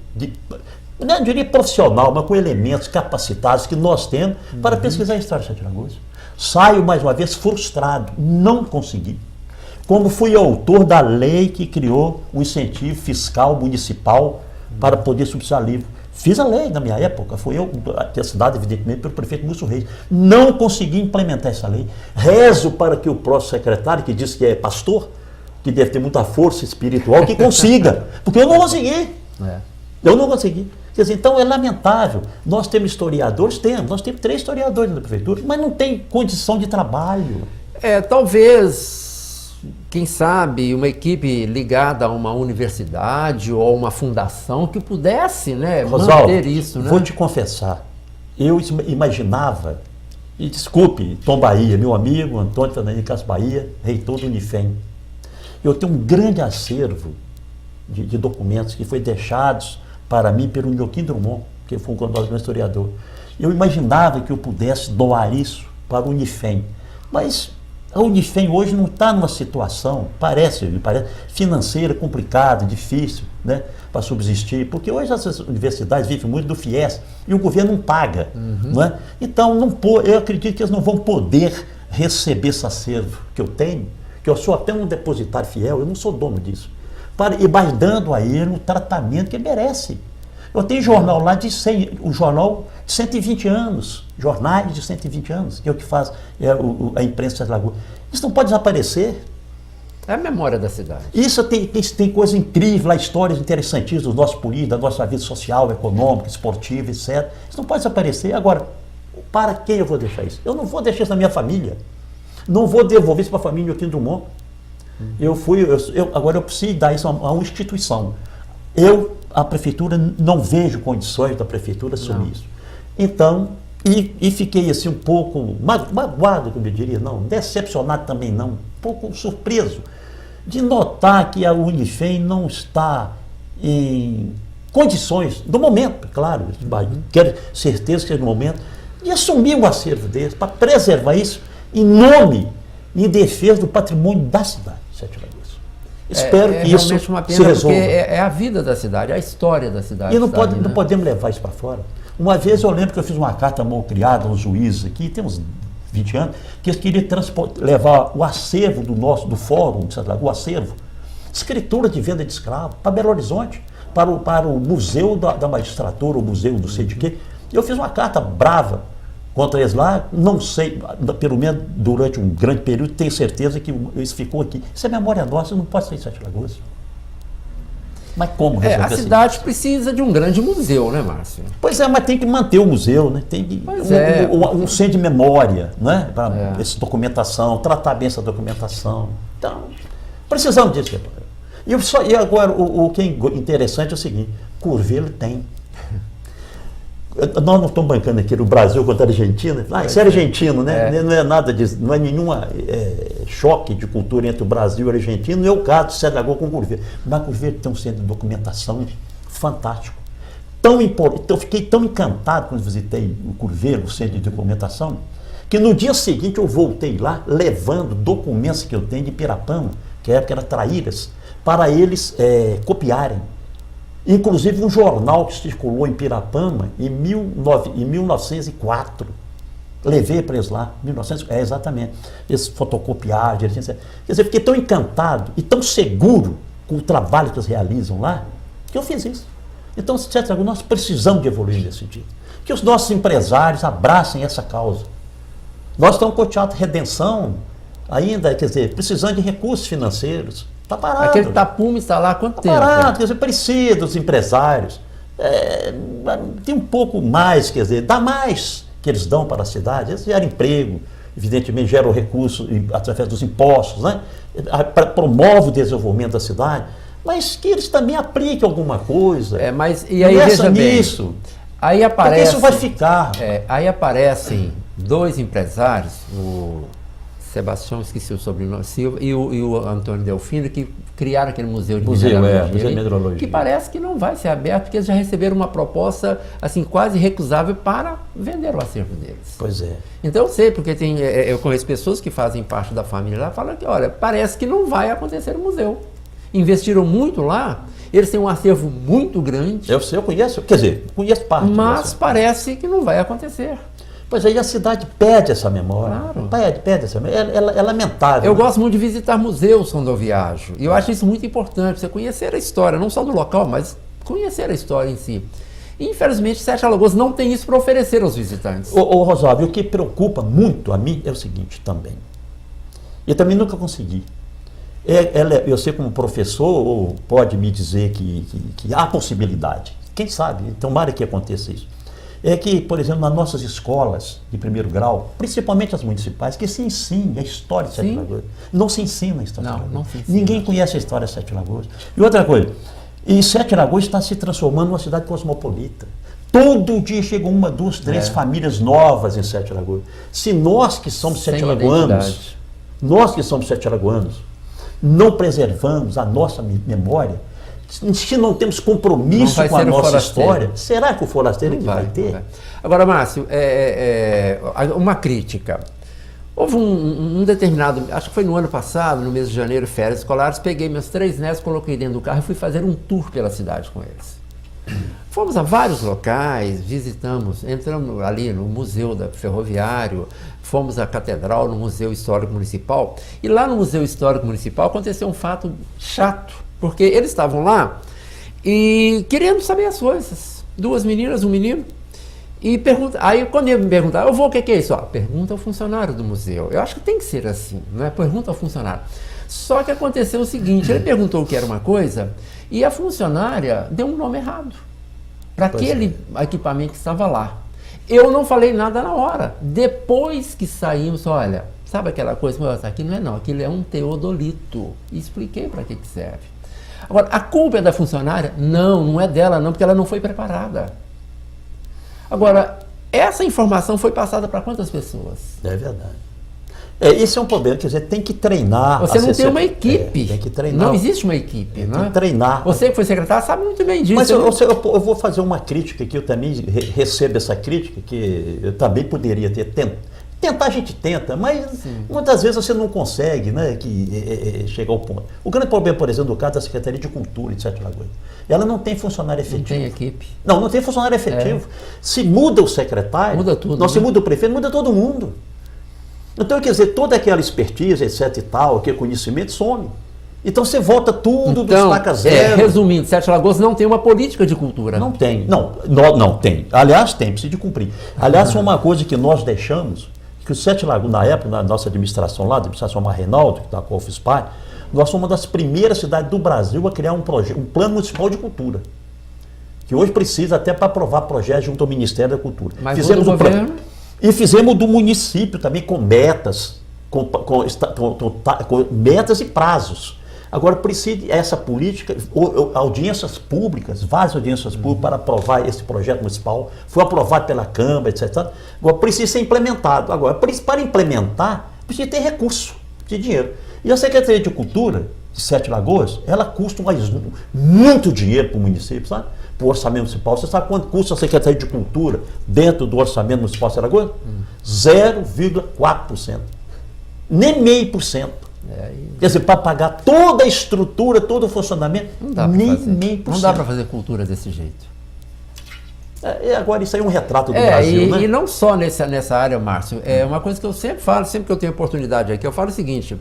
não diria profissional, mas com elementos capacitados que nós temos para pesquisar a história de Sete Lagoas. Saio, mais uma vez, frustrado, não consegui. Como fui autor da lei que criou o incentivo fiscal municipal para poder subsidiar livro. Fiz a lei na minha época, fui eu, assinado evidentemente pelo prefeito Múcio Reis. Não consegui implementar essa lei. Rezo para que o próximo secretário, que diz que é pastor, que deve ter muita força espiritual, que consiga. Porque eu não consegui. Eu não consegui. Quer dizer, então é lamentável. Nós temos historiadores, nós temos 3 historiadores na prefeitura, mas não tem condição de trabalho. Talvez, quem sabe, uma equipe ligada a uma universidade ou uma fundação que pudesse, né, Rosalba, manter isso, né? Vou te confessar, eu imaginava, e desculpe, Tom Bahia, meu amigo, Antônio Fernando Castro Bahia, reitor do Unifem, eu tenho um grande acervo de documentos que foi deixados para mim pelo Joaquim Drummond, que foi um grande historiador. Eu imaginava que eu pudesse doar isso para o Unifem, mas a Unifem hoje não está numa situação, parece financeira, complicada, difícil, né, para subsistir, porque hoje essas universidades vivem muito do FIES e o governo não paga. Não é? Então, eu acredito que eles não vão poder receber esse acervo que eu tenho, que eu sou até um depositário fiel, eu não sou dono disso, e vai dando a ele o tratamento que ele merece. Eu tenho jornal lá um jornal de 120 anos, jornais de 120 anos, que é o que faz a imprensa de Lagoa. Isso não pode desaparecer. É a memória da cidade. Isso tem coisa incrível lá, histórias interessantíssimas dos nossos políticos, da nossa vida social, econômica, esportiva, etc. Isso não pode desaparecer. Agora, para quem eu vou deixar isso? Eu não vou deixar isso na minha família. Não vou devolver isso para a família Joaquim Drummond. Agora eu preciso dar isso a uma instituição. A prefeitura, não vejo condições da prefeitura assumir isso. Então, e fiquei assim um pouco magoado, como eu diria, não, decepcionado também não, um pouco surpreso de notar que a Unifem não está em condições, do momento, claro, quero certeza que é no momento, de assumir um acervo desse, para preservar isso em nome, em defesa do patrimônio da cidade de Sete Lagoas. Espero que isso uma pena, se resolva. Porque é a vida da cidade, é a história da cidade. E não podemos levar isso para fora. Uma vez eu lembro que eu fiz uma carta mal criada aos juízes aqui, tem uns 20 anos, que eles queriam levar o acervo do Fórum de Sete Lagoas, o acervo, escritura de venda de escravo, para Belo Horizonte, para o Museu da Magistratura, o Museu do sei de quê. Eu fiz uma carta brava contra eles lá, não sei, pelo menos durante um grande período, tenho certeza que isso ficou aqui. Isso é memória nossa, não pode ser em Sete Lagoas. Mas como resolver a cidade precisa de um grande museu, né, Márcio? Pois é, mas tem que manter o museu, né? Tem que, um centro de memória, né? Para essa documentação, tratar bem essa documentação. Então, precisamos disso. E agora, o que é interessante é o seguinte, Curvelo tem. Nós não estamos bancando aqui no Brasil contra a Argentina. Isso é argentino, né? Não é nada disso, não é nenhum choque de cultura entre o Brasil e a Argentina, não é o caso de Sete Lagoas com Curvelo. Mas Curvelo tem um centro de documentação fantástico. Eu fiquei tão encantado quando visitei o Curvelo, o centro de documentação, que no dia seguinte eu voltei lá levando documentos que eu tenho de Pirapama, que era traíras, para eles copiarem. Inclusive um jornal que circulou em Pirapama em 1904. Levei para eles lá, exatamente. Eles fotocopiaram, quer dizer, fiquei tão encantado e tão seguro com o trabalho que eles realizam lá, que eu fiz isso. Então, nós precisamos de evoluir nesse sentido. Que os nossos empresários abracem essa causa. Nós estamos com o Teatro Redenção ainda, quer dizer, precisando de recursos financeiros. Está parado. Aquele tapume está lá há quanto tempo? Está parado, quer dizer, precisa dos empresários. Tem um pouco mais, quer dizer, dá mais que eles dão para a cidade. Eles geram emprego, evidentemente geram recursos através dos impostos, né? Promove o desenvolvimento da cidade, mas que eles também apliquem alguma coisa. E aí veja nisso. Bem, aí aparece, porque isso vai ficar. Aí aparecem dois empresários, o Sebastião, esqueci o sobrenome, Silva, e o Antônio Delfino, que criaram aquele museu de mineralogia, que parece que não vai ser aberto, porque eles já receberam uma proposta assim, quase recusável para vender o acervo deles. Pois é. Então eu sei, porque eu conheço pessoas que fazem parte da família lá, falam que, olha, parece que não vai acontecer o museu. Investiram muito lá, eles têm um acervo muito grande. Eu conheço, quer dizer, conheço parte. Mas parece que não vai acontecer. Pois aí a cidade perde essa memória. Claro. Perde essa memória. É lamentável. Eu gosto muito de visitar museus quando eu viajo. E eu acho isso muito importante, você conhecer a história, não só do local, mas conhecer a história em si. E, infelizmente, Sete Lagoas não tem isso para oferecer aos visitantes. Rosário, o que preocupa muito a mim é o seguinte também. Eu também nunca consegui. Eu sei como professor, pode me dizer que há possibilidade. Quem sabe? Tomara que aconteça isso. É que, por exemplo, nas nossas escolas de primeiro grau, principalmente as municipais, que se ensine a história de Sete Lagoas. Não se ensina a história de Sete Lagoas. Não se ensina. Ninguém conhece a história de Sete Lagoas. E outra coisa, Sete Lagoas está se transformando numa cidade cosmopolita. Todo dia chegam 1, 2, 3 famílias novas em Sete Lagoas. Se nós que somos sete-lagoanos, não preservamos a nossa memória, se não temos compromisso com a nossa história, será que o forasteiro vai ter? Agora, Márcio, uma crítica. Houve um determinado, acho que foi no ano passado, no mês de janeiro, férias escolares, peguei meus 3 netos, coloquei dentro do carro e fui fazer um tour pela cidade com eles. Fomos a vários locais, entramos ali no Museu Ferroviário, fomos à Catedral, no Museu Histórico Municipal, e lá no Museu Histórico Municipal aconteceu um fato chato. Porque eles estavam lá e querendo saber as coisas. 2 meninas, 1 menino. E aí quando ele me perguntar, o que é isso? Pergunta ao funcionário do museu. Eu acho que tem que ser assim, não é? Pergunta ao funcionário. Só que aconteceu o seguinte, ele perguntou o que era uma coisa e a funcionária deu um nome errado para aquele equipamento que estava lá. Eu não falei nada na hora. Depois que saímos, olha, sabe aquela coisa? Aqui não é não, aquilo é um teodolito. E expliquei para que serve. Agora, a culpa é da funcionária? Não é dela não, porque ela não foi preparada. Agora, essa informação foi passada para quantas pessoas? É verdade. Esse é um problema, quer dizer, tem que treinar. Você não tem uma equipe. Tem que treinar. Não existe uma equipe. Tem que treinar. Você que foi secretário sabe muito bem disso. Mas eu vou fazer uma crítica que eu também recebo essa crítica, que eu também poderia ter tentar a gente tenta, mas muitas vezes você não consegue, né, chegar ao ponto. O grande problema, por exemplo, do caso da Secretaria de Cultura de Sete Lagoas, ela não tem funcionário efetivo. Não tem equipe. Não tem funcionário efetivo. Se muda o secretário, muda tudo, não, se muda o prefeito, muda todo mundo. Então, quer dizer, toda aquela expertise, etc e tal, aquele conhecimento some. Então você volta tudo do estaca zero. Resumindo, Sete Lagoas não tem uma política de cultura. Não tem. Não tem. Aliás, precisa de cumprir. Aliás, foi uma coisa que nós deixamos, que o Sete Lagoas, na época, na nossa administração lá, a administração Marrenaldo, que com a UFSPar, nós somos uma das primeiras cidades do Brasil a criar um plano municipal de cultura. Que hoje precisa até para aprovar projetos junto ao Ministério da Cultura. Mas fizemos o governo... E fizemos do município também com metas, com metas e prazos. Agora precisa essa política, audiências públicas, várias audiências públicas para aprovar esse projeto municipal, foi aprovado pela Câmara, etc. Agora precisa ser implementado. Agora, para implementar, precisa ter recurso, precisa de dinheiro. E a Secretaria de Cultura de Sete Lagoas, ela custa muito dinheiro para o município, sabe? Para o orçamento municipal. Você sabe quanto custa a Secretaria de Cultura dentro do orçamento municipal de Sete Lagoas? 0,4%. Nem 0,5%. Quer dizer, para pagar toda a estrutura, todo o funcionamento, nem 0,5%. Não dá para fazer cultura desse jeito. Agora, isso aí é um retrato do Brasil, né? E não só nessa área, Márcio. É uma coisa que eu sempre falo, sempre que eu tenho oportunidade aqui, eu falo o seguinte...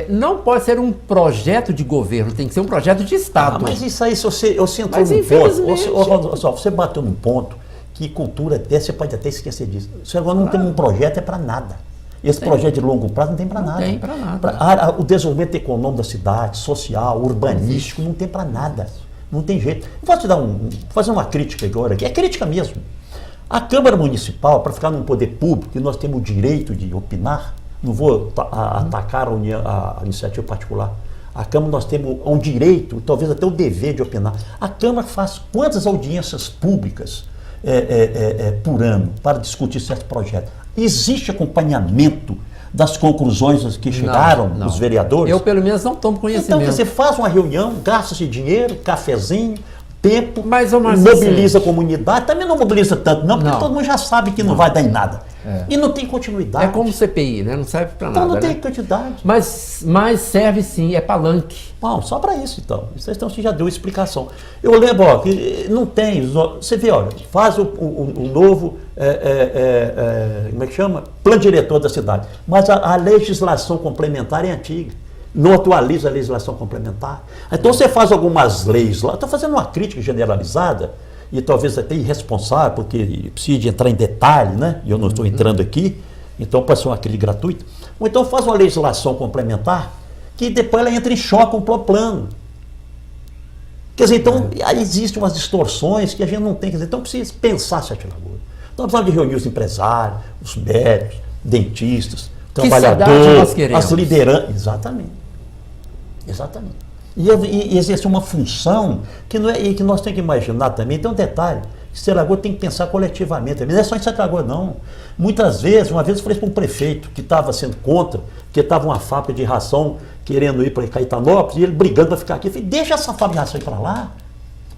não pode ser um projeto de governo, tem que ser um projeto de Estado. Mas isso aí, você entrou num ponto, você bateu num ponto que cultura dessa, você pode até esquecer disso. Se agora não tem um projeto, é para nada. Esse projeto de longo prazo não tem para nada. Não tem para nada. O desenvolvimento econômico da cidade, social, urbanístico, não tem para nada. Não tem jeito. Eu vou te dar fazer uma crítica agora, que é crítica mesmo. A Câmara Municipal, para ficar num poder público, que nós temos o direito de opinar, não vou atacar a iniciativa particular. A Câmara nós temos um direito, talvez até o dever de opinar. A Câmara faz quantas audiências públicas por ano para discutir certo projeto? Existe acompanhamento das conclusões que chegaram os vereadores? Eu, pelo menos, não tomo conhecimento. Então, você faz uma reunião, gasta-se dinheiro, cafezinho, tempo, mas mobiliza a comunidade, também não mobiliza tanto, não, porque todo mundo já sabe que não vai dar em nada. E não tem continuidade. É como CPI, né? Não serve para nada. Então não tem continuidade. Mas serve sim, é palanque. Não, só para isso então. Então você já deu explicação. Eu lembro, que não tem. Você vê, olha, faz o novo, como é que chama? Plano diretor da cidade. Mas a legislação complementar é antiga. Não atualiza a legislação complementar. Então você faz algumas leis lá, estou fazendo uma crítica generalizada, e talvez até irresponsável, porque precisa de entrar em detalhe, né? E eu não estou entrando aqui, então pode ser uma crítica gratuita. Ou então faz uma legislação complementar, que depois ela entra em choque com o próprio plano. Quer dizer, então, aí existem umas distorções que a gente não tem, quer dizer, então precisa pensar Sete Lagoas. Então precisamos de reunir os empresários, os médicos, dentistas, trabalhadores, as lideranças. Exatamente. E existe uma função que, que nós temos que imaginar também. Tem um detalhe, que Sete Lagoas tem que pensar coletivamente. Não é só em Sete Lagoas, não. Muitas vezes, uma vez eu falei para um prefeito que estava sendo contra, que estava uma fábrica de ração querendo ir para Caetanópolis, e ele brigando para ficar aqui. Eu falei, deixa essa fábrica de ração ir para lá.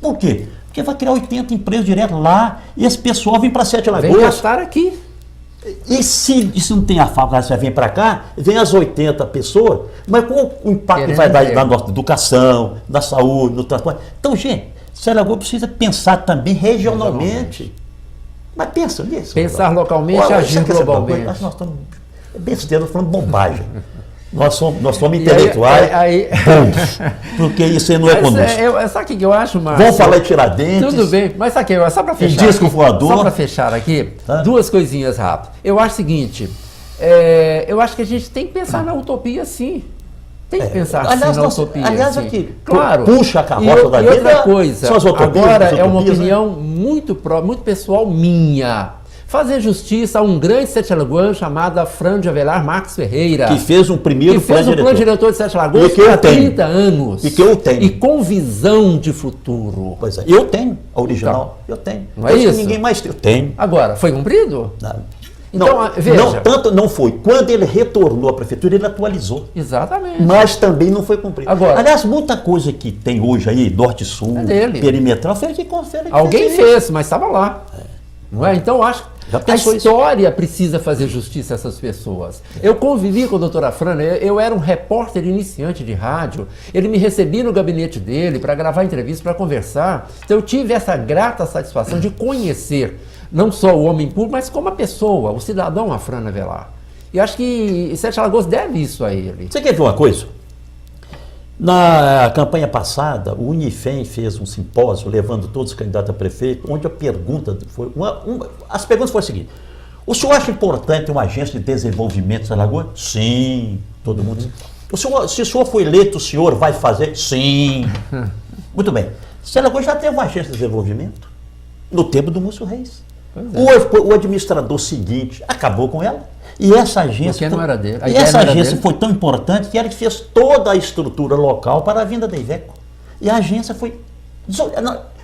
Por quê? Porque vai criar 80 empregos direto lá, e esse pessoal vem para Sete Lagoas. Vem gastar aqui. E se não tem a fábrica, você vem para cá, vem as 80 pessoas, mas qual o impacto que vai dar na nossa educação, na saúde, no transporte? Então, gente, Sete Lagoas precisa pensar também regionalmente. Mas pensa nisso. Pensar localmente, agir globalmente. Nós estamos besteira, falando bobagem. Nós somos intelectuais bons, porque isso aí não é conosco. Sabe o que eu acho, Márcio? Vamos falar de Tiradentes. Tudo bem, mas sabe o que? Só para fechar. Disco voador. Só para fechar aqui, duas coisinhas rápidas. Eu acho o seguinte, eu acho que a gente tem que pensar na utopia, sim. Tem que pensar aliás, assim na utopia. Aliás, assim. aqui, claro. puxa a carroça da e vida, outra coisa, são as utopias, agora as é uma utopias, opinião muito pessoal minha. Fazer justiça a um grande Sete Lagoas chamado Fran de Avelar Marques Ferreira. Que fez um primeiro plano diretor de Sete Lagoas há 30 anos. E que eu tenho. E com visão de futuro. Pois é, eu tenho a original. Então, eu tenho. Não é isso? Ninguém mais tem. Eu tenho. Agora, foi cumprido? Não. Então, veja. Não, tanto não foi. Quando ele retornou à prefeitura, ele atualizou. Exatamente. Mas também não foi cumprido. Agora, aliás, muita coisa que tem hoje aí, Norte-Sul, perimetral, foi que confere. Alguém fez, mas estava lá. Não é? Então, eu acho que a história precisa fazer justiça a essas pessoas. Eu convivi com a doutora Fran, eu era um repórter iniciante de rádio, ele me recebia no gabinete dele para gravar entrevista, para conversar. Então, eu tive essa grata satisfação de conhecer não só o homem público, mas como a pessoa, o cidadão Afran Avelar. E acho que Sete Lagoas deve isso a ele. Você quer ver uma coisa? Na campanha passada, o Unifem fez um simpósio levando todos os candidatos a prefeito, onde a pergunta foi... as perguntas foram as seguintes. O senhor acha importante uma agência de desenvolvimento de Sete Lagoas? Sim, todo mundo. Se o senhor for eleito, o senhor vai fazer? Sim. Muito bem. Sete Lagoas já teve uma agência de desenvolvimento no tempo do Múcio Reis. O administrador seguinte acabou com ela. E essa agência, não era dele. E essa agência foi tão importante que ela fez toda a estrutura local para a vinda da Iveco. E a agência foi...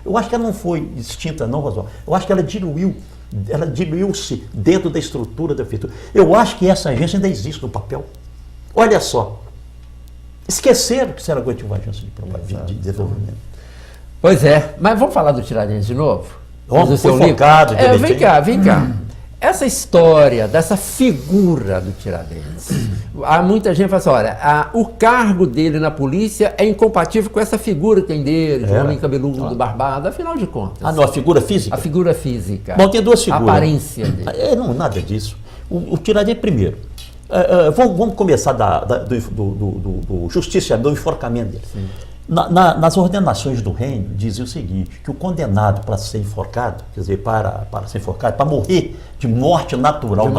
Eu acho que ela não foi extinta, não, Roswell. Eu acho que ela diluiu-se dentro da estrutura da prefeitura. Eu acho que essa agência ainda existe no papel. Olha só. Esqueceram que Sete Lagoas tinha uma agência de desenvolvimento. Pois é. Mas vamos falar do Tiradentes de novo? Foi focado. Vem cá. Essa história dessa figura do Tiradentes, há muita gente que fala assim, olha, o cargo dele na polícia é incompatível com essa figura que tem dele, de homem cabeludo, barbado, afinal de contas. Não, a figura física? A figura física. Bom, tem duas figuras. A aparência dele. Não, nada disso. O Tiradentes, primeiro, vamos começar do justiciamento, do enforcamento dele. Sim. Nas ordenações do reino, dizia o seguinte, que o condenado para ser enforcado, quer dizer, para ser enforcado, para morrer de morte natural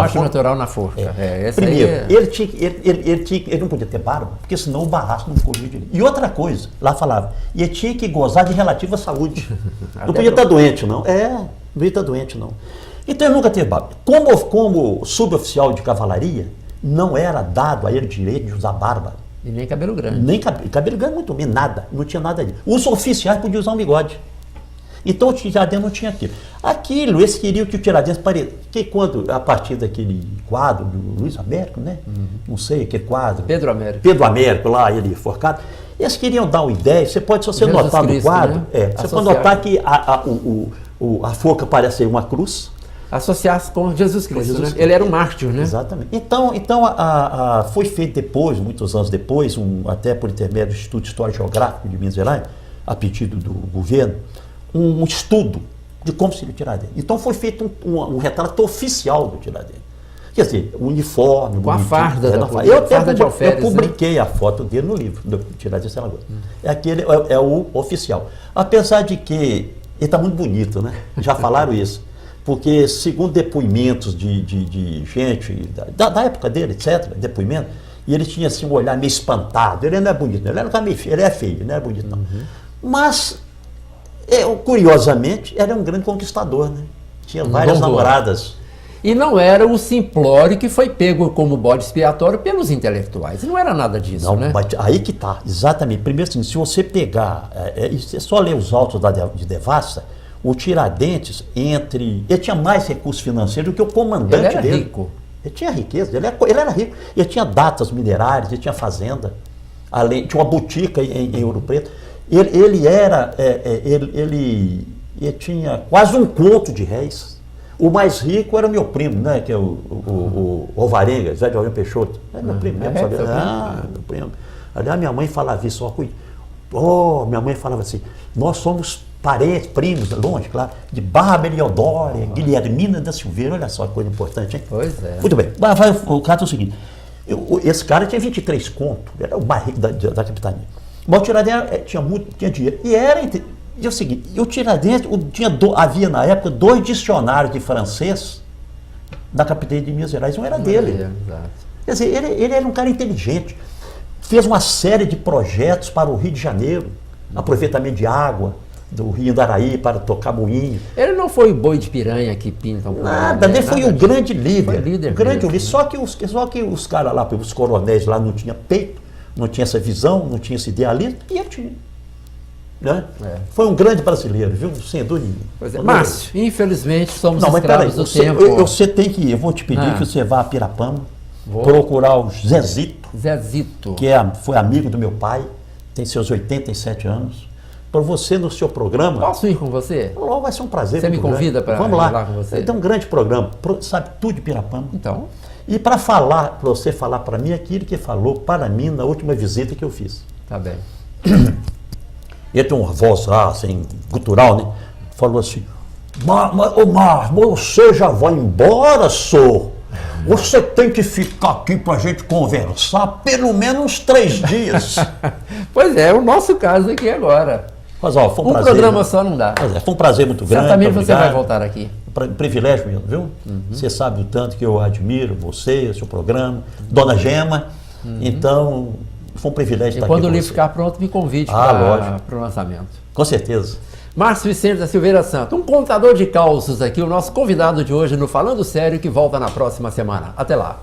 na forca. Primeiro, ele não podia ter barba, porque senão o barraço não corria direito. E outra coisa, lá falava, ele tinha que gozar de relativa saúde. Não podia estar doente, não. Não podia estar doente, não. Então ele nunca teve barba. Como suboficial de cavalaria, não era dado a ele direito de usar barba. E nem cabelo grande. Nem cabelo grande, muito bem, nada. Não tinha nada disso. Os oficiais podiam usar um bigode. Então o Tiradentes não tinha aquilo. Eles queriam que o Tiradentes parecia. Que quando, a partir daquele quadro do Luiz Américo, né? Não sei, aquele quadro. Pedro Américo, lá, ele enforcado. Eles queriam dar uma ideia. Você pode, se você Jesus notar Cristo, no quadro, né? Você pode notar que a forca parece uma cruz. Associar-se com Jesus Cristo, né? Ele era um mártir, né? Exatamente. Então foi feito depois, muitos anos depois, até por intermédio do Instituto de História Geográfica de Minas Gerais, a pedido do governo, um estudo de como seria o Tiradentes. Então foi feito um retrato oficial do Tiradentes. Quer dizer, o uniforme... Com a farda Eu publiquei a foto dele no livro, do Tiradentes de Sete Lagoas. É o oficial. Apesar de que ele está muito bonito, né? Já falaram isso. Porque, segundo depoimentos de gente da época dele, etc., depoimento, e ele tinha assim, um olhar meio espantado. Ele não é bonito, ele era meio feio, ele é feio, não é bonito, não. Mas, curiosamente, era um grande conquistador, né? Tinha várias namoradas. E não era o simplório que foi pego como bode expiatório pelos intelectuais. Não era nada disso, não, né? Aí que tá, exatamente. Primeiro, assim, se você pegar, é só ler os autos de Devassa, o Tiradentes, ele tinha mais recursos financeiros do que o comandante dele. Ele era rico. Ele tinha riqueza, ele era rico. Ele tinha datas minerárias, ele tinha fazenda, tinha uma botica em Ouro Preto. Ele tinha quase um conto de réis. O mais rico era meu primo, né, que é o Alvarenga, Zé de Alvarenga Peixoto. É meu primo mesmo, sabe? Meu primo. Aliás, minha mãe falava isso, minha mãe falava assim, nós somos parentes, primos, longe, claro, de Bárbara e Eudória, Guilhermina da Silveira, olha só que coisa importante, hein? Pois é. Muito bem, o caso é o seguinte, esse cara tinha 23 contos, era o mais rico da capitania. Mas o Tiradentes tinha dinheiro, e é o seguinte, o Tiradentes havia na época 2 dicionários de francês da capitania de Minas Gerais, um era dele. Exato. Quer dizer, ele era um cara inteligente. fez uma série de projetos para o Rio de Janeiro, aproveitamento de água do Rio Indaraí para tocar moinho. Ele não foi boi de piranha que pintam com Nada, ele foi o grande líder. Foi líder o grande mesmo, líder. Só que os caras lá, os coronéis lá não tinham peito, não tinha essa visão, não tinha esse idealismo, e ele tinha. Né? Foi um grande brasileiro, viu? Sem dúvida nenhuma. Pois é. Márcio, infelizmente somos Não, mas peraí, escravos do tempo. você tem que ir, eu vou te pedir que você vá a Pirapama, procurar o Zezito, que foi amigo do meu pai, tem seus 87 anos, para você no seu programa. Posso ir com você? Logo vai ser um prazer. Você me convida para ir lá com você? Tem um grande programa, sabe tudo de Pirapama. Então. E para você falar para mim aquilo que falou para mim na última visita que eu fiz. Tá bem. Ele tem uma voz lá, assim, gutural, né? Falou assim, Mar, você já vai embora, senhor? Você tem que ficar aqui para a gente conversar pelo menos 3 dias. Pois é o nosso caso aqui agora. Mas, ó, foi um prazer, programa né? só não dá. Foi um prazer muito grande. Certamente você vai voltar aqui. Privilégio mesmo, viu? Você sabe o tanto que eu admiro você, o seu programa, Dona Gema. Então, foi um privilégio estar aqui. E quando o livro ficar pronto, me convide para o lançamento. Com certeza. Márcio Vicente da Silveira Santo, um contador de causos aqui, o nosso convidado de hoje no Falando Sério, que volta na próxima semana. Até lá.